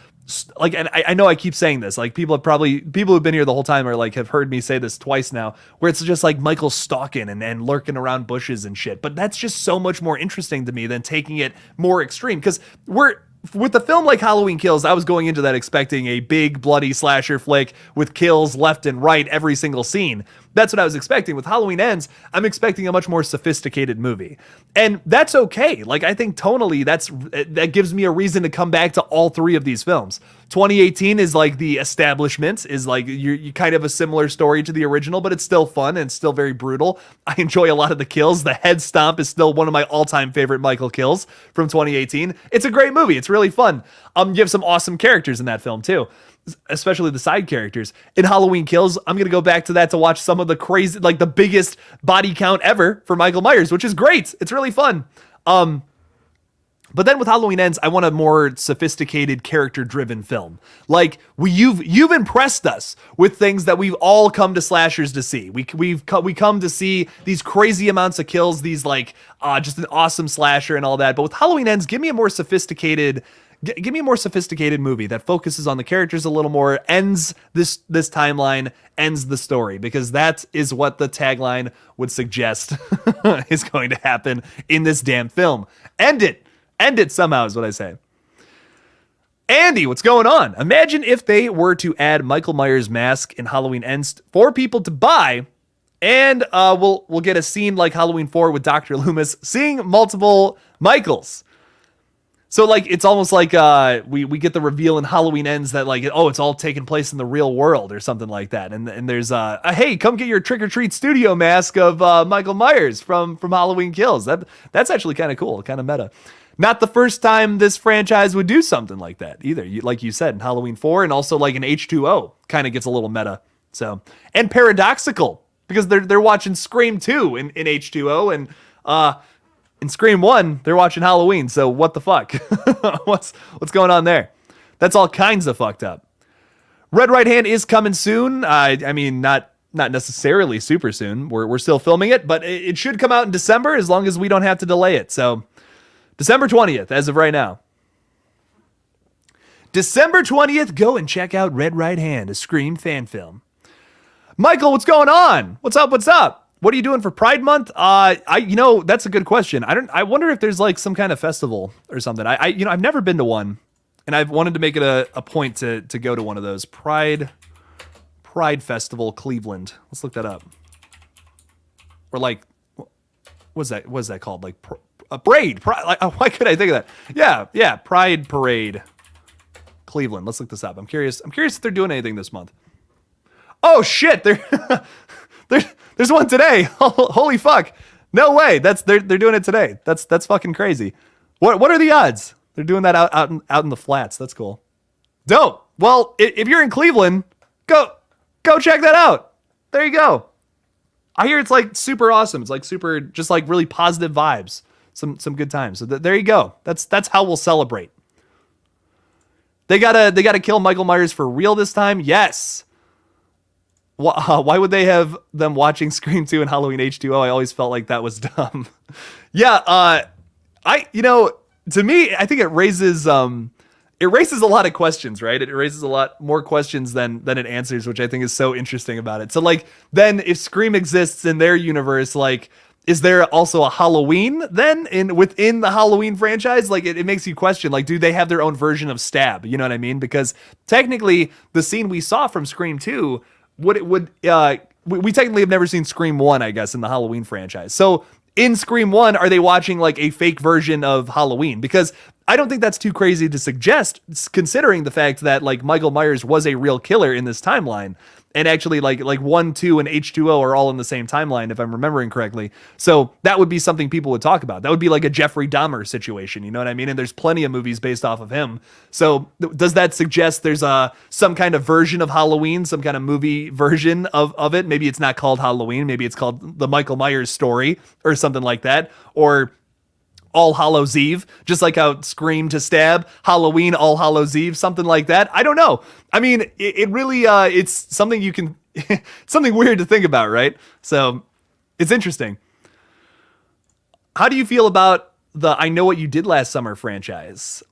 like, and I know I keep saying this, like people who've been here the whole time are like, have heard me say this twice now, where it's just like Michael stalking and lurking around bushes and shit. But that's just so much more interesting to me than taking it more extreme. Because with the film like Halloween Kills, I was going into that expecting a big bloody slasher flick with kills left and right every single scene. That's what I was expecting. With Halloween Ends, I'm expecting a much more sophisticated movie. And that's okay. Like, I think tonally, that gives me a reason to come back to all three of these films. 2018 is like the establishment, is like you kind of a similar story to the original, but it's still fun and still very brutal. I enjoy a lot of the kills. The head stomp is still one of my all-time favorite Michael kills from 2018. It's a great movie. It's really fun. You have some awesome characters in that film too, especially the side characters. In Halloween Kills, I'm going to go back to that to watch some of the crazy, like the biggest body count ever for Michael Myers, which is great. It's really fun. But then with Halloween Ends, I want a more sophisticated, character-driven film. Like, you've impressed us with things that we've all come to slashers to see. We come to see these crazy amounts of kills, these like just an awesome slasher and all that. But with Halloween Ends, give me a more sophisticated movie that focuses on the characters a little more, ends this timeline, ends the story, because that is what the tagline would suggest is going to happen in this damn film. End it somehow is what I say. Andy, what's going on? Imagine if they were to add Michael Myers' mask in Halloween Ends for people to buy, and we'll get a scene like Halloween 4 with Dr. Loomis seeing multiple Michaels. So like it's almost like we get the reveal in Halloween Ends that like, oh, it's all taking place in the real world or something like that. And there's hey, come get your Trick or Treat studio mask of Michael Myers from Halloween Kills. That's actually kind of cool, kind of meta. Not the first time this franchise would do something like that either. Like you said, in Halloween 4 and also like in H2O kind of gets a little meta. So, and paradoxical because they're watching Scream 2 in H2O, and in Scream 1 they're watching Halloween. So what the fuck? What's going on there? That's all kinds of fucked up. Red Right Hand is coming soon. I mean, not necessarily super soon. We're still filming it, but it should come out in December as long as we don't have to delay it. So December 20th, as of right now. December 20th, go and check out Red Right Hand, a Scream fan film. Michael, what's going on? What's up? What are you doing for Pride Month? That's a good question. I wonder if there's like some kind of festival or something. I've never been to one, and I've wanted to make it a point to go to one of those. Pride Festival, Cleveland. Let's look that up. Or like, what's that called? Like, a parade. Why could I think of that? Yeah. Pride Parade, Cleveland. Let's look this up. I'm curious if they're doing anything this month. Oh shit! There's one today. Holy fuck! No way. They're doing it today. That's fucking crazy. What are the odds? They're doing that out in the flats. That's cool. Dope. Well, if you're in Cleveland, go check that out. There you go. I hear it's like super awesome. It's like super, just like really positive vibes. Some good times. So there you go. That's how we'll celebrate. They gotta kill Michael Myers for real this time. Yes. Why would they have them watching Scream 2 and Halloween H2O? I always felt like that was dumb. Yeah. To me, I think it raises a lot of questions, right? It raises a lot more questions than it answers, which I think is so interesting about it. So like, then if Scream exists in their universe, like, is there also a Halloween then within the Halloween franchise? Like it makes you question, like, do they have their own version of Stab? You know what I mean? Because technically the scene we saw from Scream 2 we technically have never seen Scream 1, I guess, in the Halloween franchise. So in Scream 1, are they watching like a fake version of Halloween? Because I don't think that's too crazy to suggest, considering the fact that like Michael Myers was a real killer in this timeline. And actually like 1, 2, and H2O are all in the same timeline, if I'm remembering correctly. So that would be something people would talk about. That would be like a Jeffrey Dahmer situation, you know what I mean? And there's plenty of movies based off of him. So does that suggest there's some kind of version of Halloween, some kind of movie version of it? Maybe it's not called Halloween. Maybe it's called The Michael Myers Story or something like that. Or All Hallows Eve, just like how Scream to Stab, Halloween, All Hallows Eve, something like that. I don't know. I mean, it really, it's something you can, something weird to think about, right? So it's interesting. How do you feel about the I Know What You Did Last Summer franchise?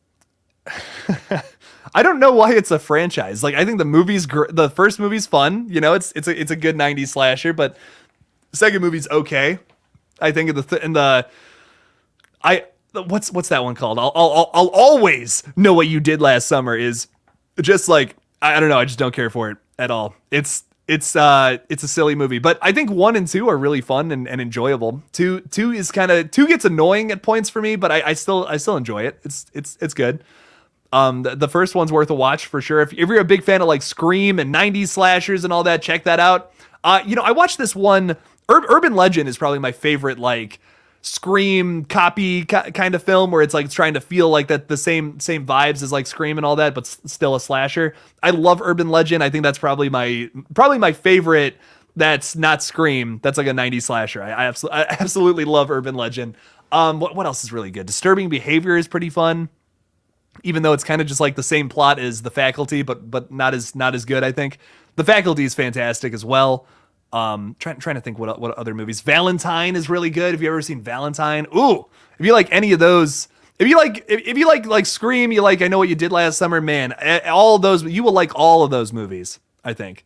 I don't know why it's a franchise. Like, I think the first movie's fun. You know, it's a good 90s slasher, but the second movie's okay. I think what's that one called? I'll always know what you did last summer is just like, I don't know. I just don't care for it at all. It's a silly movie, but I think 1 and 2 are really fun and enjoyable. Two gets annoying at points for me, but I still enjoy it. It's good. The first one's worth a watch for sure. If you're a big fan of like Scream and 90s slashers and all that, check that out. I watched this one. Urban Legend is probably my favorite like Scream copy kind of film, where it's like it's trying to feel like that the same vibes as like Scream and all that, but still a slasher. I love Urban Legend. I think that's probably my favorite. That's not Scream. That's like a 90s slasher. I absolutely love Urban Legend. What else is really good? Disturbing Behavior is pretty fun, even though it's kind of just like the same plot as The Faculty, but not as good. I think The Faculty is fantastic as well. Trying to think what other movies. Valentine is really good. Have you ever seen Valentine? Ooh, if you like any of those, if you like Scream, you like I Know What You Did Last Summer, man, all of those, you will like all of those movies, I think.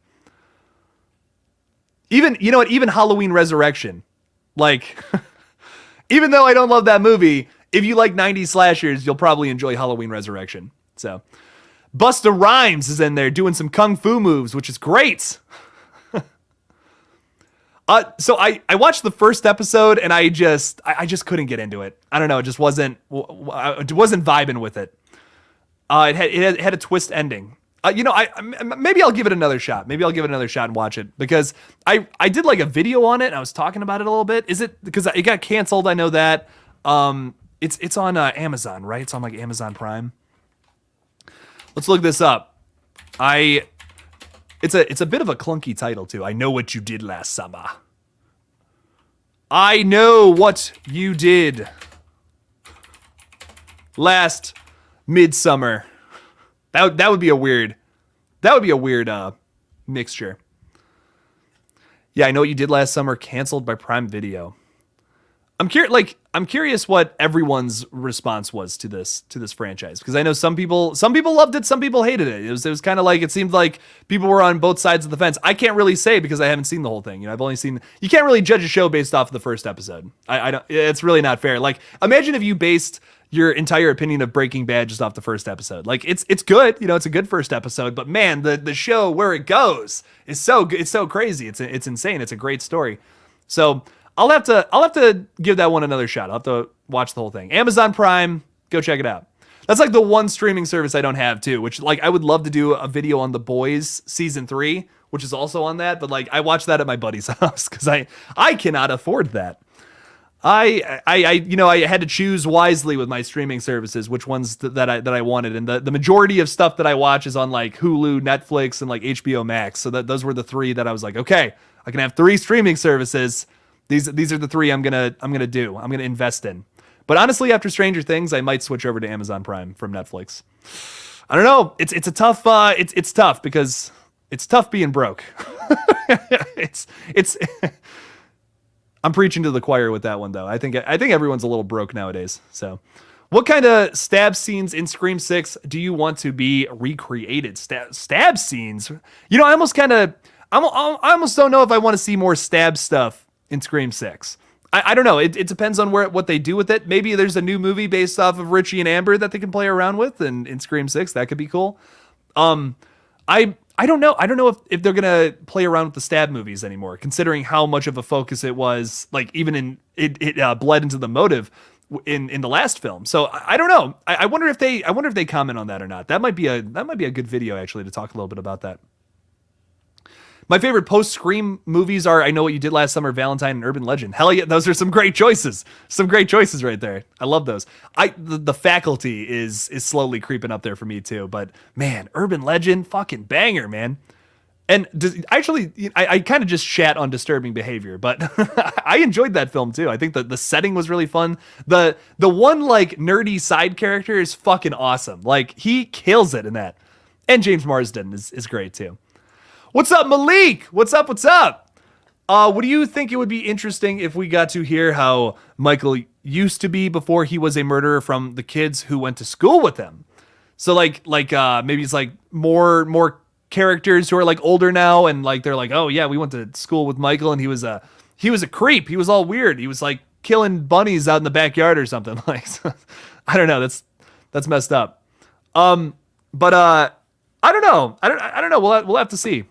Even Halloween Resurrection, like, even though I don't love that movie, if you like 90s slashers, you'll probably enjoy Halloween Resurrection. So, Busta Rhymes is in there doing some kung fu moves, which is great. So I watched the first episode and I just couldn't get into it. I don't know. It just wasn't vibing with it. It had a twist ending. Maybe I'll give it another shot. Maybe I'll give it another shot and watch it, because I did like a video on it and I was talking about it a little bit. Is it because it got canceled? I know that. It's on Amazon, right? It's on like Amazon Prime. Let's look this up. It's a bit of a clunky title too. I Know What You Did Last Summer. I know what you did last midsummer. That would be a weird mixture. Yeah, I Know What You Did Last Summer, canceled by Prime Video. I'm curious what everyone's response was to this franchise, because I know some people loved it, some people hated it. It was kind of like, it seemed like people were on both sides of the fence. I can't really say because I haven't seen the whole thing. I've only seen. You can't really judge a show based off of the first episode. I don't. It's really not fair. Like, imagine if you based your entire opinion of Breaking Bad just off the first episode. Like, it's good. It's a good first episode, but man, the show, where it goes is so good. It's so crazy. It's insane. It's a great story. So I'll have to give that one another shot. I'll have to watch the whole thing. Amazon Prime, go check it out. That's like the one streaming service I don't have too, which, like, I would love to do a video on The Boys season 3, which is also on that, but like, I watched that at my buddy's house because I cannot afford that. I had to choose wisely with my streaming services, which ones that I wanted, and the majority of stuff that I watch is on like Hulu, Netflix, and like HBO Max. So those were the 3 that I was like, okay, I can have 3 streaming services. These are the 3 I'm gonna invest in. But honestly, after Stranger Things, I might switch over to Amazon Prime from Netflix. I don't know. It's a tough. It's tough because it's tough being broke. it's. I'm preaching to the choir with that one though. I think everyone's a little broke nowadays. So, what kind of stab scenes in Scream 6 do you want to be recreated? Stab scenes. I almost don't know if I want to see more stab stuff in Scream 6. I don't know. It depends on what they do with it. Maybe there's a new movie based off of Richie and Amber that they can play around with, and in Scream 6 that could be cool. I don't know. I don't know if they're gonna play around with the stab movies anymore, considering how much of a focus it was. Like, even in it bled into the motive in the last film. So I don't know. I wonder if they comment on that or not. That might be a good video actually to talk a little bit about that. My favorite post-Scream movies are I Know What You Did Last Summer, Valentine, and Urban Legend. Hell yeah, those are some great choices. Some great choices right there. I love those. The Faculty is slowly creeping up there for me too. But man, Urban Legend, fucking banger, man. And I kind of just shat on Disturbing Behavior, but I enjoyed that film too. I think the setting was really fun. The one like nerdy side character is fucking awesome. Like, he kills it in that. And James Marsden is great too. What's up, Malik? What's up? What do you think it would be interesting if we got to hear how Michael used to be before he was a murderer from the kids who went to school with him? So like maybe it's like more characters who are like older now, and like they're like, oh yeah, we went to school with Michael and he was a creep. He was all weird. He was like killing bunnies out in the backyard or something. Like, I don't know. That's messed up. But I don't know. I don't know. We'll have to see.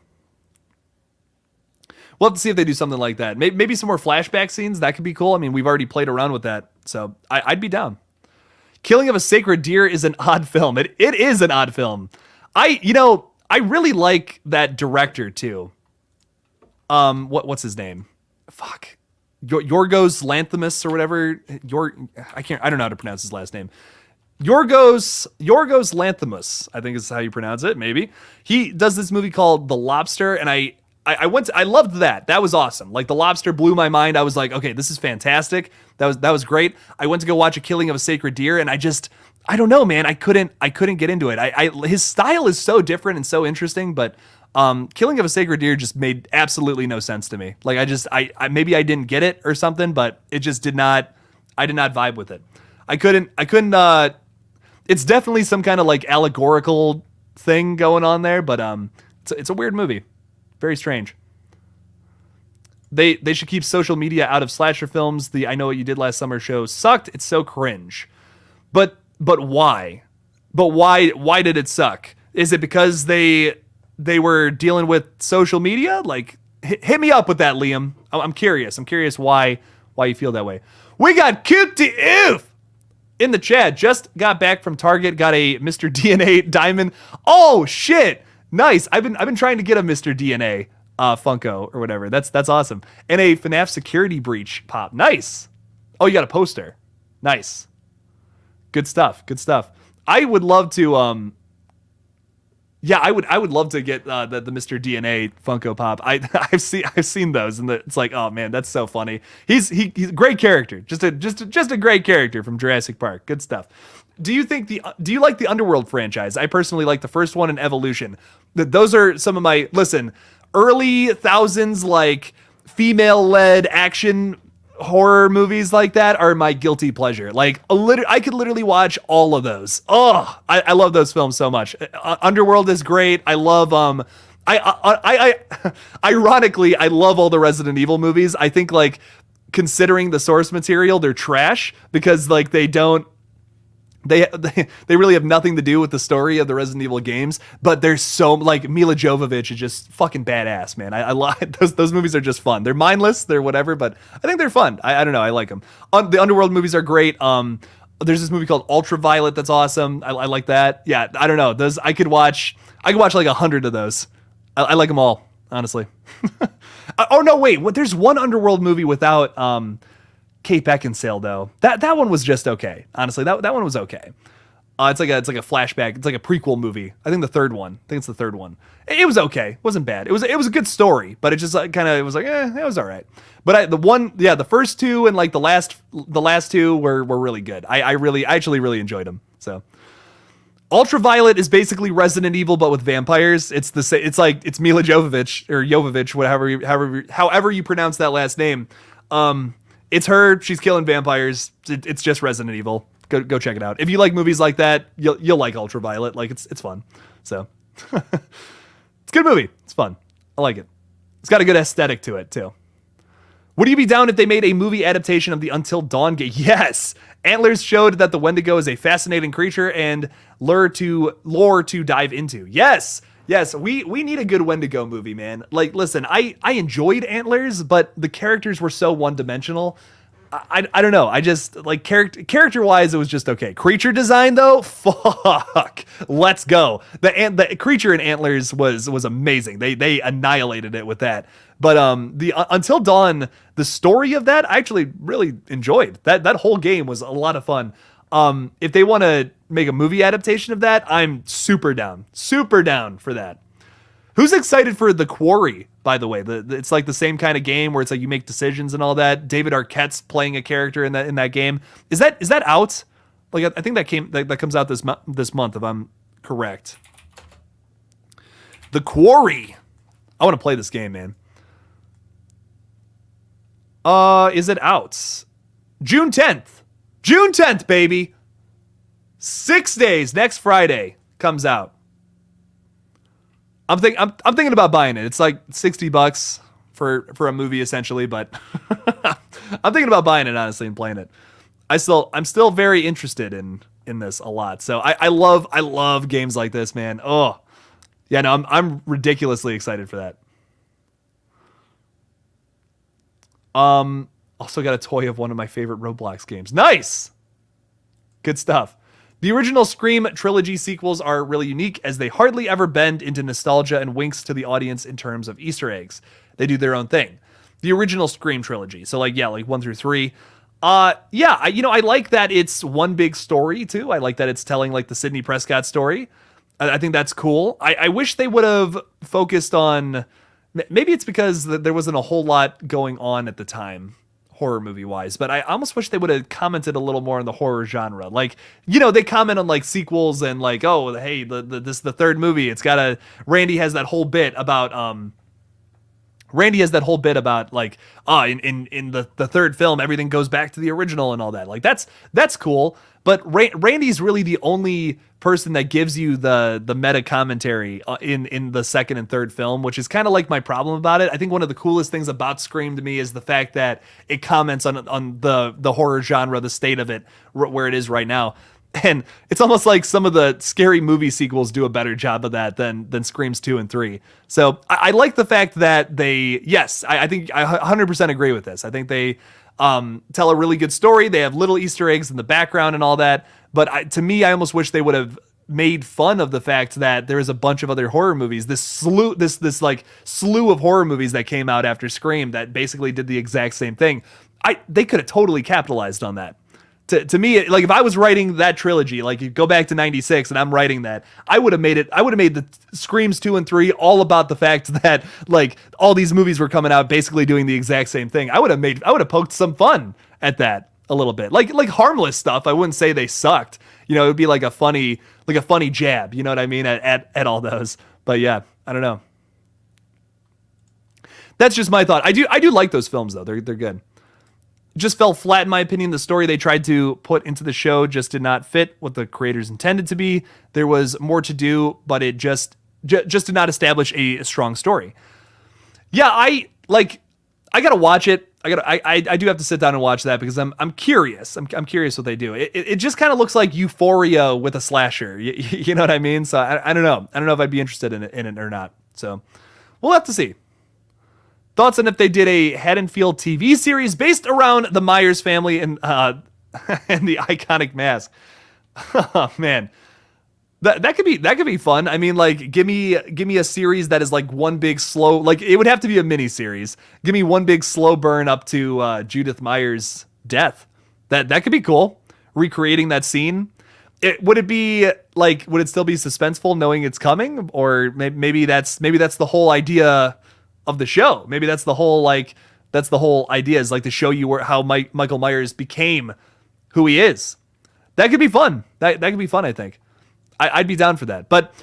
We'll have to see if they do something like that. Maybe some more flashback scenes. That could be cool. I mean, we've already played around with that, so I'd be down. Killing of a Sacred Deer is an odd film. It is an odd film. I really like that director too. What's his name? Fuck. Yorgos Lanthimos or whatever. I don't know how to pronounce his last name. Yorgos Lanthimos, I think is how you pronounce it, maybe. He does this movie called The Lobster, and I loved that. That was awesome. Like, The Lobster blew my mind. I was like, okay, this is fantastic. That was great. I went to go watch A Killing of a Sacred Deer, and I don't know, man. I couldn't get into it. His style is so different and so interesting, but Killing of a Sacred Deer just made absolutely no sense to me. Like, I maybe I didn't get it or something, but it just did not. I did not vibe with it. I couldn't. It's definitely some kind of like allegorical thing going on there, but it's a weird movie. Very strange. They should keep social media out of slasher films. The I Know What You Did Last Summer show sucked. It's so cringe. But why? But why did it suck? Is it because they were dealing with social media? Like, hit me up with that, Liam. I'm curious. I'm curious why you feel that way. We got Coopty Oof in the chat. Just got back from Target. Got a Mr. DNA diamond. Oh shit! Nice. I've been trying to get a Mr. DNA Funko or whatever. That's awesome. And a FNAF security breach pop. Nice. Oh, you got a poster. Nice. Good stuff. Good stuff. I would love to. I would love to get the Mr. DNA Funko Pop. I've seen those, and it's like, oh man, that's so funny. He's a great character, just a great character from Jurassic Park. Good stuff. Do you like the Underworld franchise? I personally like the first one and Evolution. Those are some of my early thousands like female-led action horror movies like that are my guilty pleasure. Like I could literally watch all of those. Oh, I love those films so much. Underworld is great. I love I ironically I love all the Resident Evil movies. I think like considering the source material, they're trash because like they really have nothing to do with the story of the Resident Evil games, but they're so like Mila Jovovich is just fucking badass, man. I love those movies are just fun. They're mindless, they're whatever, but I think they're fun. I don't know, I like them. The Underworld movies are great. There's this movie called Ultraviolet that's awesome. I like that. Yeah, I don't know. Those I could watch like 100 of those. I like them all, honestly. Oh no, wait. There's one Underworld movie without Kate Beckinsale though. That one was just okay. Honestly, that one was okay. It's like a flashback. It's like a prequel movie. I think it's the third one. It was okay. It wasn't bad. It was a good story, but it just it was like it was all right. But the first two and like the last two were really good. I actually really enjoyed them. So Ultraviolet is basically Resident Evil but with vampires. It's Mila Jovovich or Jovovich, however you pronounce that last name. It's her. She's killing vampires. It's just Resident Evil. Go check it out. If you like movies like that, you'll like Ultraviolet. Like it's fun. So it's a good movie. It's fun. I like it. It's got a good aesthetic to it too. Would you be down if they made a movie adaptation of the Until Dawn game? Yes. Antlers showed that the Wendigo is a fascinating creature and lore to dive into. Yes. Yes, we need a good Wendigo movie, man. Like, listen, I enjoyed Antlers, but the characters were so one-dimensional. I don't know. I just, like, character-wise, it was just okay. Creature design, though? Fuck. Let's go. The creature in Antlers was amazing. They annihilated it with that. But the Until Dawn, the story of that, I actually really enjoyed. That whole game was a lot of fun. If they want to make a movie adaptation of that, I'm super down for that. Who's excited for The Quarry, by the way? It's like the same kind of game where it's like you make decisions and all that. David Arquette's playing a character in that game. Is that out? Like I think that comes out this month if I'm correct. The Quarry. I want to play this game, man. Is it out? June 10th. June 10th, baby. 6 days. Next Friday comes out. I'm thinking about buying it. It's like $60 for a movie essentially, but I'm thinking about buying it honestly and playing it. I'm still very interested in this a lot. So I love games like this, man. Oh, yeah, no, I'm ridiculously excited for that. Also got a toy of one of my favorite Roblox games. Nice. Good stuff. The original Scream trilogy sequels are really unique as they hardly ever bend into nostalgia and winks to the audience in terms of Easter eggs. They do their own thing. The original Scream trilogy. So like 1 through 3. I like that it's one big story too. I like that it's telling like the Sidney Prescott story. I think that's cool. I wish they would have focused on, maybe it's because there wasn't a whole lot going on at the time, horror movie wise, but I almost wish they would have commented a little more on the horror genre. Like, they comment on like sequels and like, oh, hey, this is the third movie. It's got Randy has that whole bit about like, in the third film, everything goes back to the original and all that. Like that's cool. But Randy's really the only person that gives you the meta commentary in the second and third film, which is kind of like my problem about it. I think one of the coolest things about Scream to me is the fact that it comments on the horror genre, the state of it, where it is right now. And it's almost like some of the scary movie sequels do a better job of that than Screams 2 and 3. So I like the fact that I think I 100% agree with this. I think they tell a really good story. They have little Easter eggs in the background and all that. But to me, I almost wish they would have made fun of the fact that there is a bunch of other horror movies, this slew of horror movies that came out after Scream that basically did the exact same thing. They could have totally capitalized on that. To me, like if I was writing that trilogy, like you go back to 96 and I'm writing that, I would have made the Screams 2 and 3 all about the fact that like all these movies were coming out basically doing the exact same thing. I would have poked some fun at that a little bit. Like harmless stuff. I wouldn't say they sucked. It would be like a funny jab, you know what I mean, at all those. But yeah, I don't know. That's just my thought. I do like those films though. They're good. Just fell flat in my opinion. The story they tried to put into the show just did not fit what the creators intended to be. There was more to do, but it just did not establish a strong story. Yeah, I gotta watch it. I do have to sit down and watch that because I'm curious. I'm curious what they do. It just kind of looks like Euphoria with a slasher. You know what I mean? So I don't know. I don't know if I'd be interested in it or not. So we'll have to see. Thoughts on if they did a Haddonfield TV series based around the Myers family and the iconic mask. Oh, man, that could be fun. I mean, like, give me a series that is like one big slow, like it would have to be a mini series. Give me one big slow burn up to Judith Myers' death. That could be cool. Recreating that scene. Would it still be suspenseful knowing it's coming, or maybe that's the whole idea of the show. Maybe that's the whole idea is like to show you how Michael Myers became who he is. That could be fun. That could be fun, I think. I'd be down for that. But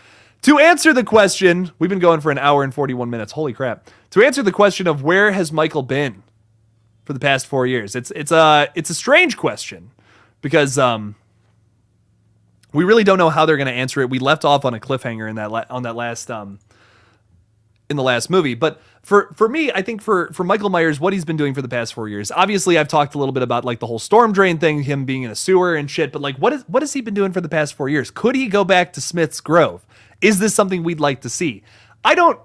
to answer the question, we've been going for an hour and 41 minutes. Holy crap. To answer the question of where has Michael been for the past 4 years, it's a strange question because we really don't know how they're going to answer it. We left off on a cliffhanger in the last movie. But for me, I think for Michael Myers, what he's been doing for the past 4 years, obviously I've talked a little bit about like the whole storm drain thing, him being in a sewer and shit, but like what has he been doing for the past 4 years? Could he go back to Smith's Grove? Is this something we'd like to see? I don't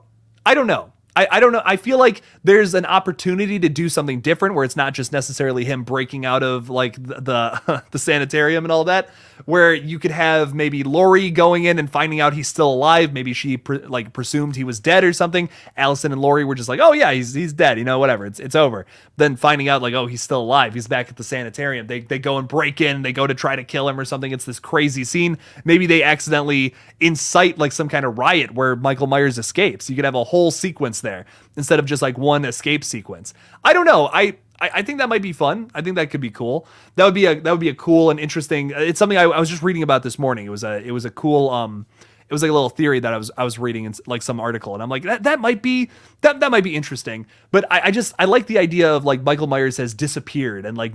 know. I don't know. I feel like there's an opportunity to do something different where it's not just necessarily him breaking out of like the sanitarium and all that, where you could have maybe Laurie going in and finding out he's still alive. Maybe she presumed he was dead or something. Allison and Laurie were just like, oh yeah, he's dead. Whatever. It's over. Then finding out like, oh, he's still alive. He's back at the sanitarium. They go and break in. They go to try to kill him or something. It's this crazy scene. Maybe they accidentally incite like some kind of riot where Michael Myers escapes. You could have a whole sequence there instead of just like one escape sequence. I don't know. I think that might be fun. I think that could be cool. That would be a cool and interesting. It's something I was just reading about this morning. It was a cool it was like a little theory that I was reading in like some article, and I'm like that might be interesting. But I like the idea of like Michael Myers has disappeared and like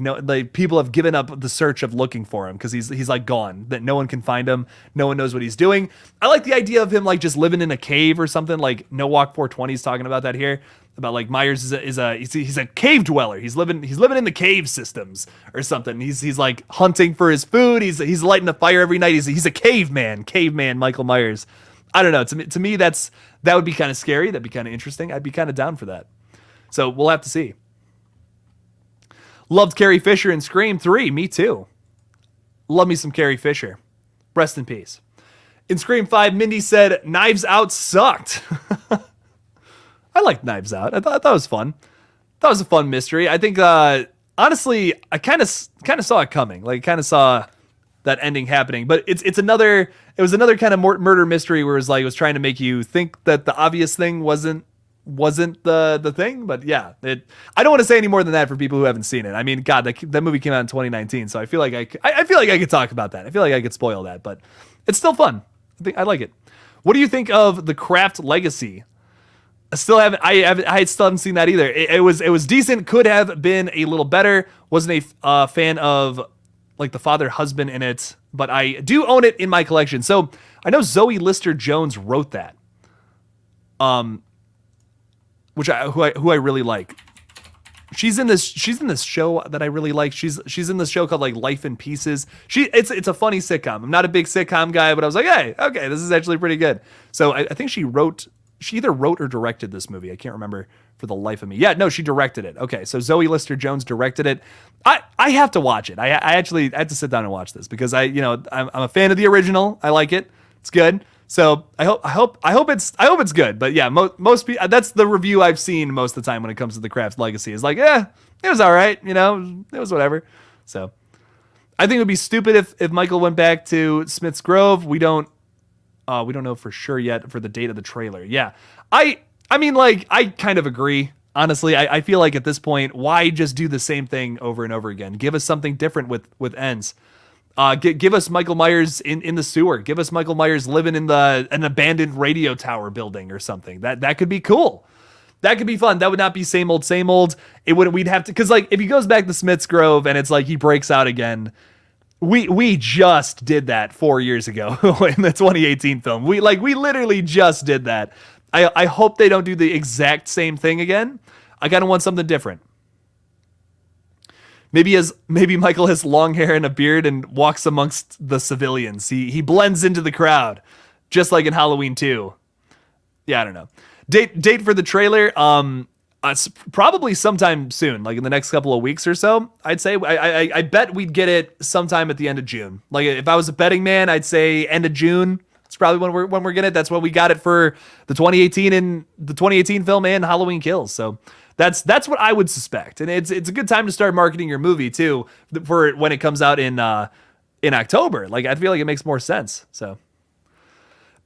people have given up the search of looking for him because he's like gone, that no one can find him, no one knows what he's doing. I like the idea of him like just living in a cave or something. Like No Walk 420 is talking about that here. About like Myers is a cave dweller. He's living in the cave systems or something. He's like hunting for his food. He's lighting a fire every night. He's a caveman Michael Myers. I don't know. To me that would be kind of scary. That'd be kind of interesting. I'd be kind of down for that. So we'll have to see. Loved Carrie Fisher in Scream 3. Me too. Love me some Carrie Fisher. Rest in peace. In Scream 5, Mindy said, Knives Out sucked. I liked Knives Out. I thought that was fun. That was a fun mystery. I think, honestly, I kind of saw it coming. Like, kind of saw that ending happening. But it was another kind of murder mystery where it was trying to make you think that the obvious thing wasn't the thing. But yeah, I don't want to say any more than that for people who haven't seen it. I mean, God, that movie came out in 2019, so I feel like I feel like I could talk about that. I feel like I could spoil that, but it's still fun. I like it. What do you think of the Craft Legacy? I still haven't seen that either. It was decent. Could have been a little better. Wasn't a fan of like the father husband in it, but I do own it in my collection. So I know Zoe Lister-Jones wrote that, who I really like. She's in this show that I really like. She's in this show called like Life in Pieces. It's a funny sitcom. I'm not a big sitcom guy, but I was like, hey, okay, this is actually pretty good. So I think she either wrote or directed this movie. I can't remember for the life of me. Yeah, no, she directed it. Okay, so Zoe Lister-Jones directed it. I have to watch it. I actually had to sit down and watch this because I'm a fan of the original. I like it. It's good. So I hope it's good. But yeah, most people, that's the review I've seen most of the time when it comes to the Craft Legacy is like, it was all right. It was whatever. So I think it would be stupid if Michael went back to Smith's Grove. We don't know for sure yet for the date of the trailer. Yeah. I mean, like, I kind of agree. Honestly, I feel like at this point, why just do the same thing over and over again? Give us something different with ends. Give us Michael Myers in the sewer. Give us Michael Myers living in an abandoned radio tower building or something. That could be cool. That could be fun. That would not be same old, same old. We'd have to, because like if he goes back to Smith's Grove and it's like he breaks out again, we just did that 4 years ago in the 2018 film. We literally just did that. I hope they don't do the exact same thing again. I kind of want something different. Maybe Michael has long hair and a beard and walks amongst the civilians. He blends into the crowd, just like in Halloween 2. Yeah, I don't know. Date for the trailer. It's probably sometime soon, like in the next couple of weeks or so. I'd say. I bet we'd get it sometime at the end of June. Like if I was a betting man, I'd say end of June. It's probably when we're getting it. That's when we got it for the 2018 film and Halloween Kills. So that's what I would suspect. And it's a good time to start marketing your movie too for when it comes out in October. Like I feel like it makes more sense. So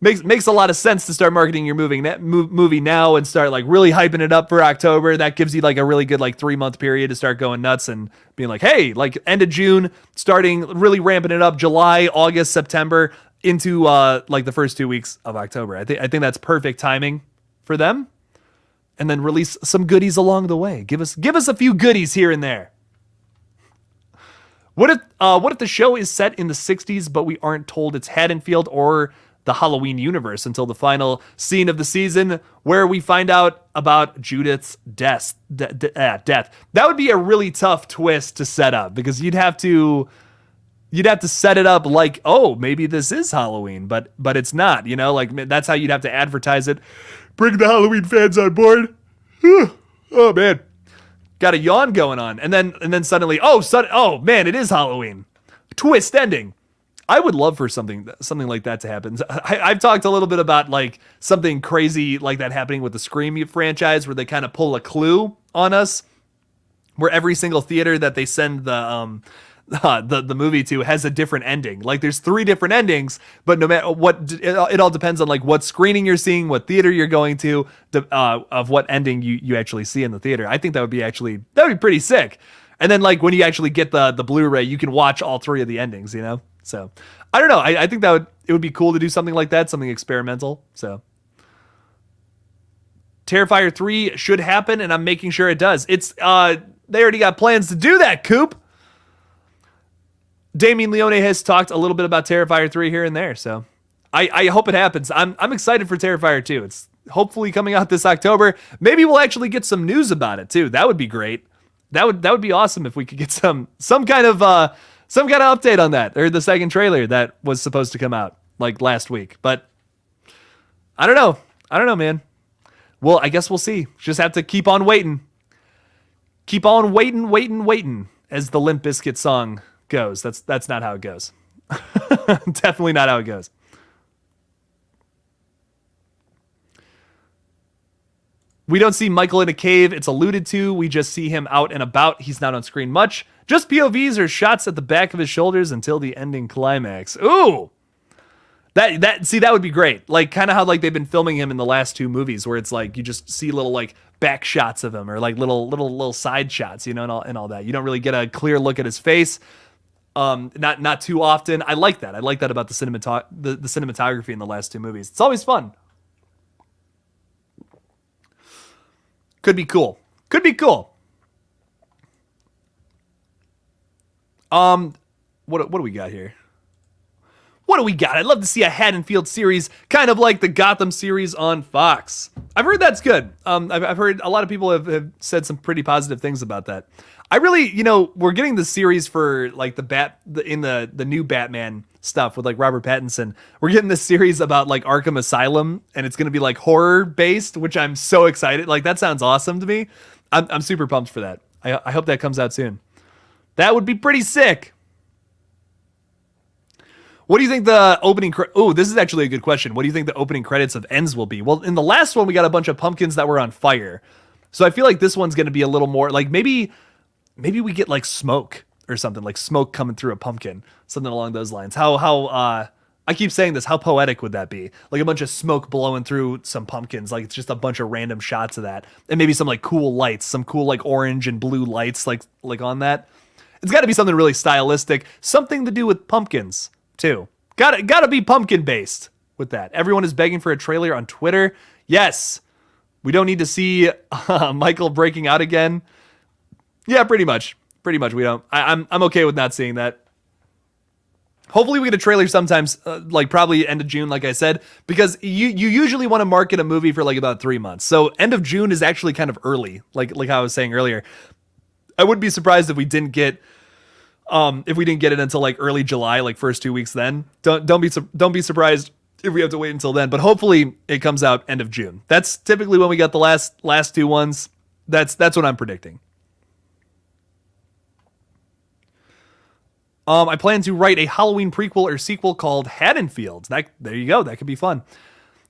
makes a lot of sense to start marketing your movie now and start like really hyping it up for October. That gives you like a really good like 3-month period to start going nuts and being like, hey, like end of June, starting really ramping it up, July, August, September into like the first 2 weeks of October. I think that's perfect timing for them. And then release some goodies along the way. Give us a few goodies here and there. What if the show is set in the 60s, but we aren't told it's Haddonfield or the Halloween universe until the final scene of the season, where we find out about Judith's death? That would be a really tough twist to set up because you'd have to set it up like, oh, maybe this is Halloween, but it's not. Like that's how you'd have to advertise it. Bring the Halloween fans on board. Oh man, got a yawn going on, and then suddenly, oh man, it is Halloween. Twist ending. I would love for something like that to happen. I've talked a little bit about like something crazy like that happening with the Scream franchise, where they kind of pull a Clue on us, where every single theater that they send the movie to has a different ending. Like there's 3 different endings, but no matter what, it all depends on like what screening you're seeing, what theater you're going to, of what ending you actually see in the theater. I think that'd be pretty sick. And then like when you actually get the Blu-ray, you can watch all 3 of the endings, So I don't know. I think it would be cool to do something like that, something experimental. So Terrifier 3 should happen, and I'm making sure it does. It's they already got plans to do that, Coop. Damien Leone has talked a little bit about Terrifier 3 here and there, so I hope it happens. I'm excited for Terrifier 2. It's hopefully coming out this October. Maybe we'll actually get some news about it too. That would be great. That would be awesome if we could get some kind of update on that, or the second trailer that was supposed to come out like last week. But I don't know, man. Well, I guess we'll see. Just have to keep on waiting. Keep on waiting. as the Limp Bizkit song goes. That's not how it goes. Definitely not how it goes. We don't see Michael in a cave. It's alluded to. We just see him out and about. He's not on screen much. Just POVs or shots at the back of his shoulders until the ending climax. Ooh. That would be great. Like kind of how like they've been filming him in the last two movies where it's like you just see little like back shots of him or like little side shots, you know, and all that. You don't really get a clear look at his face. Not too often. I like that. I like that about the cinematography in the last two movies. It's always fun. Could be cool. Could be cool. What do we got here? What do we got? I'd love to see a Haddonfield series, kind of like the Gotham series on Fox. I've heard that's good. I've heard a lot of people have said some pretty positive things about that. I really, we're getting the series for like the new Batman stuff with like Robert Pattinson. We're getting this series about like Arkham Asylum, and it's going to be like horror based, which I'm so excited. Like that sounds awesome to me. I'm super pumped for that. I hope that comes out soon. That would be pretty sick. What do you think the opening... this is actually a good question. What do you think the opening credits of Ends will be? Well, in the last one, we got a bunch of pumpkins that were on fire. So I feel like this one's going to be a little more... Like, maybe we get, like, smoke or something. Like, smoke coming through a pumpkin. Something along those lines. I keep saying this. How poetic would that be? Like, a bunch of smoke blowing through some pumpkins. Like, it's just a bunch of random shots of that. And maybe some, like, cool lights. Some cool, like, orange and blue lights, like on that. It's got to be something really stylistic. Something to do with pumpkins. Too. Gotta be pumpkin based with that. Everyone is begging for a trailer on Twitter. Yes. We don't need to see Michael breaking out again. Yeah, pretty much. We don't. I'm okay with not seeing that. Hopefully we get a trailer sometimes, like probably end of June, like I said, because you usually want to market a movie for like about 3 months. So end of June is actually kind of early, like how I was saying earlier. I wouldn't be surprised if we didn't get it until like early July, like first 2 weeks, then don't be surprised if we have to wait until then, but hopefully it comes out end of June. That's typically when we got the last two ones. That's what I'm predicting. I plan to write a Halloween prequel or sequel called Haddonfield. There you go. That could be fun.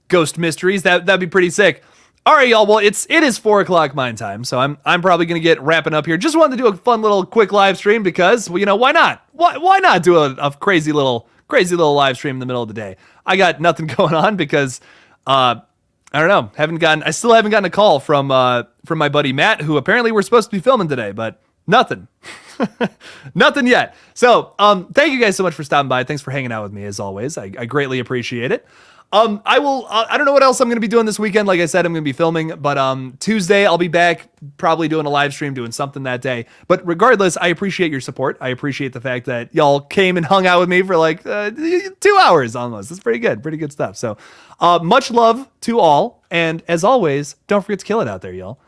Ghost mysteries. That'd be pretty sick. All right, y'all. Well, it is 4:00 mine time, so I'm probably gonna get wrapping up here. Just wanted to do a fun little quick live stream because, well, why not? Why not do a crazy little live stream in the middle of the day? I got nothing going on because I don't know. I still haven't gotten a call from my buddy Matt, who apparently we're supposed to be filming today, but nothing. Nothing yet. So thank you guys so much for stopping by. Thanks for hanging out with me as always. I greatly appreciate it. I don't know what else I'm going to be doing this weekend. Like I said, I'm going to be filming, but Tuesday I'll be back probably doing a live stream, doing something that day. But regardless, I appreciate your support. I appreciate the fact that y'all came and hung out with me for like 2 hours almost. That's pretty good stuff. So much love to all. And as always, don't forget to kill it out there, y'all.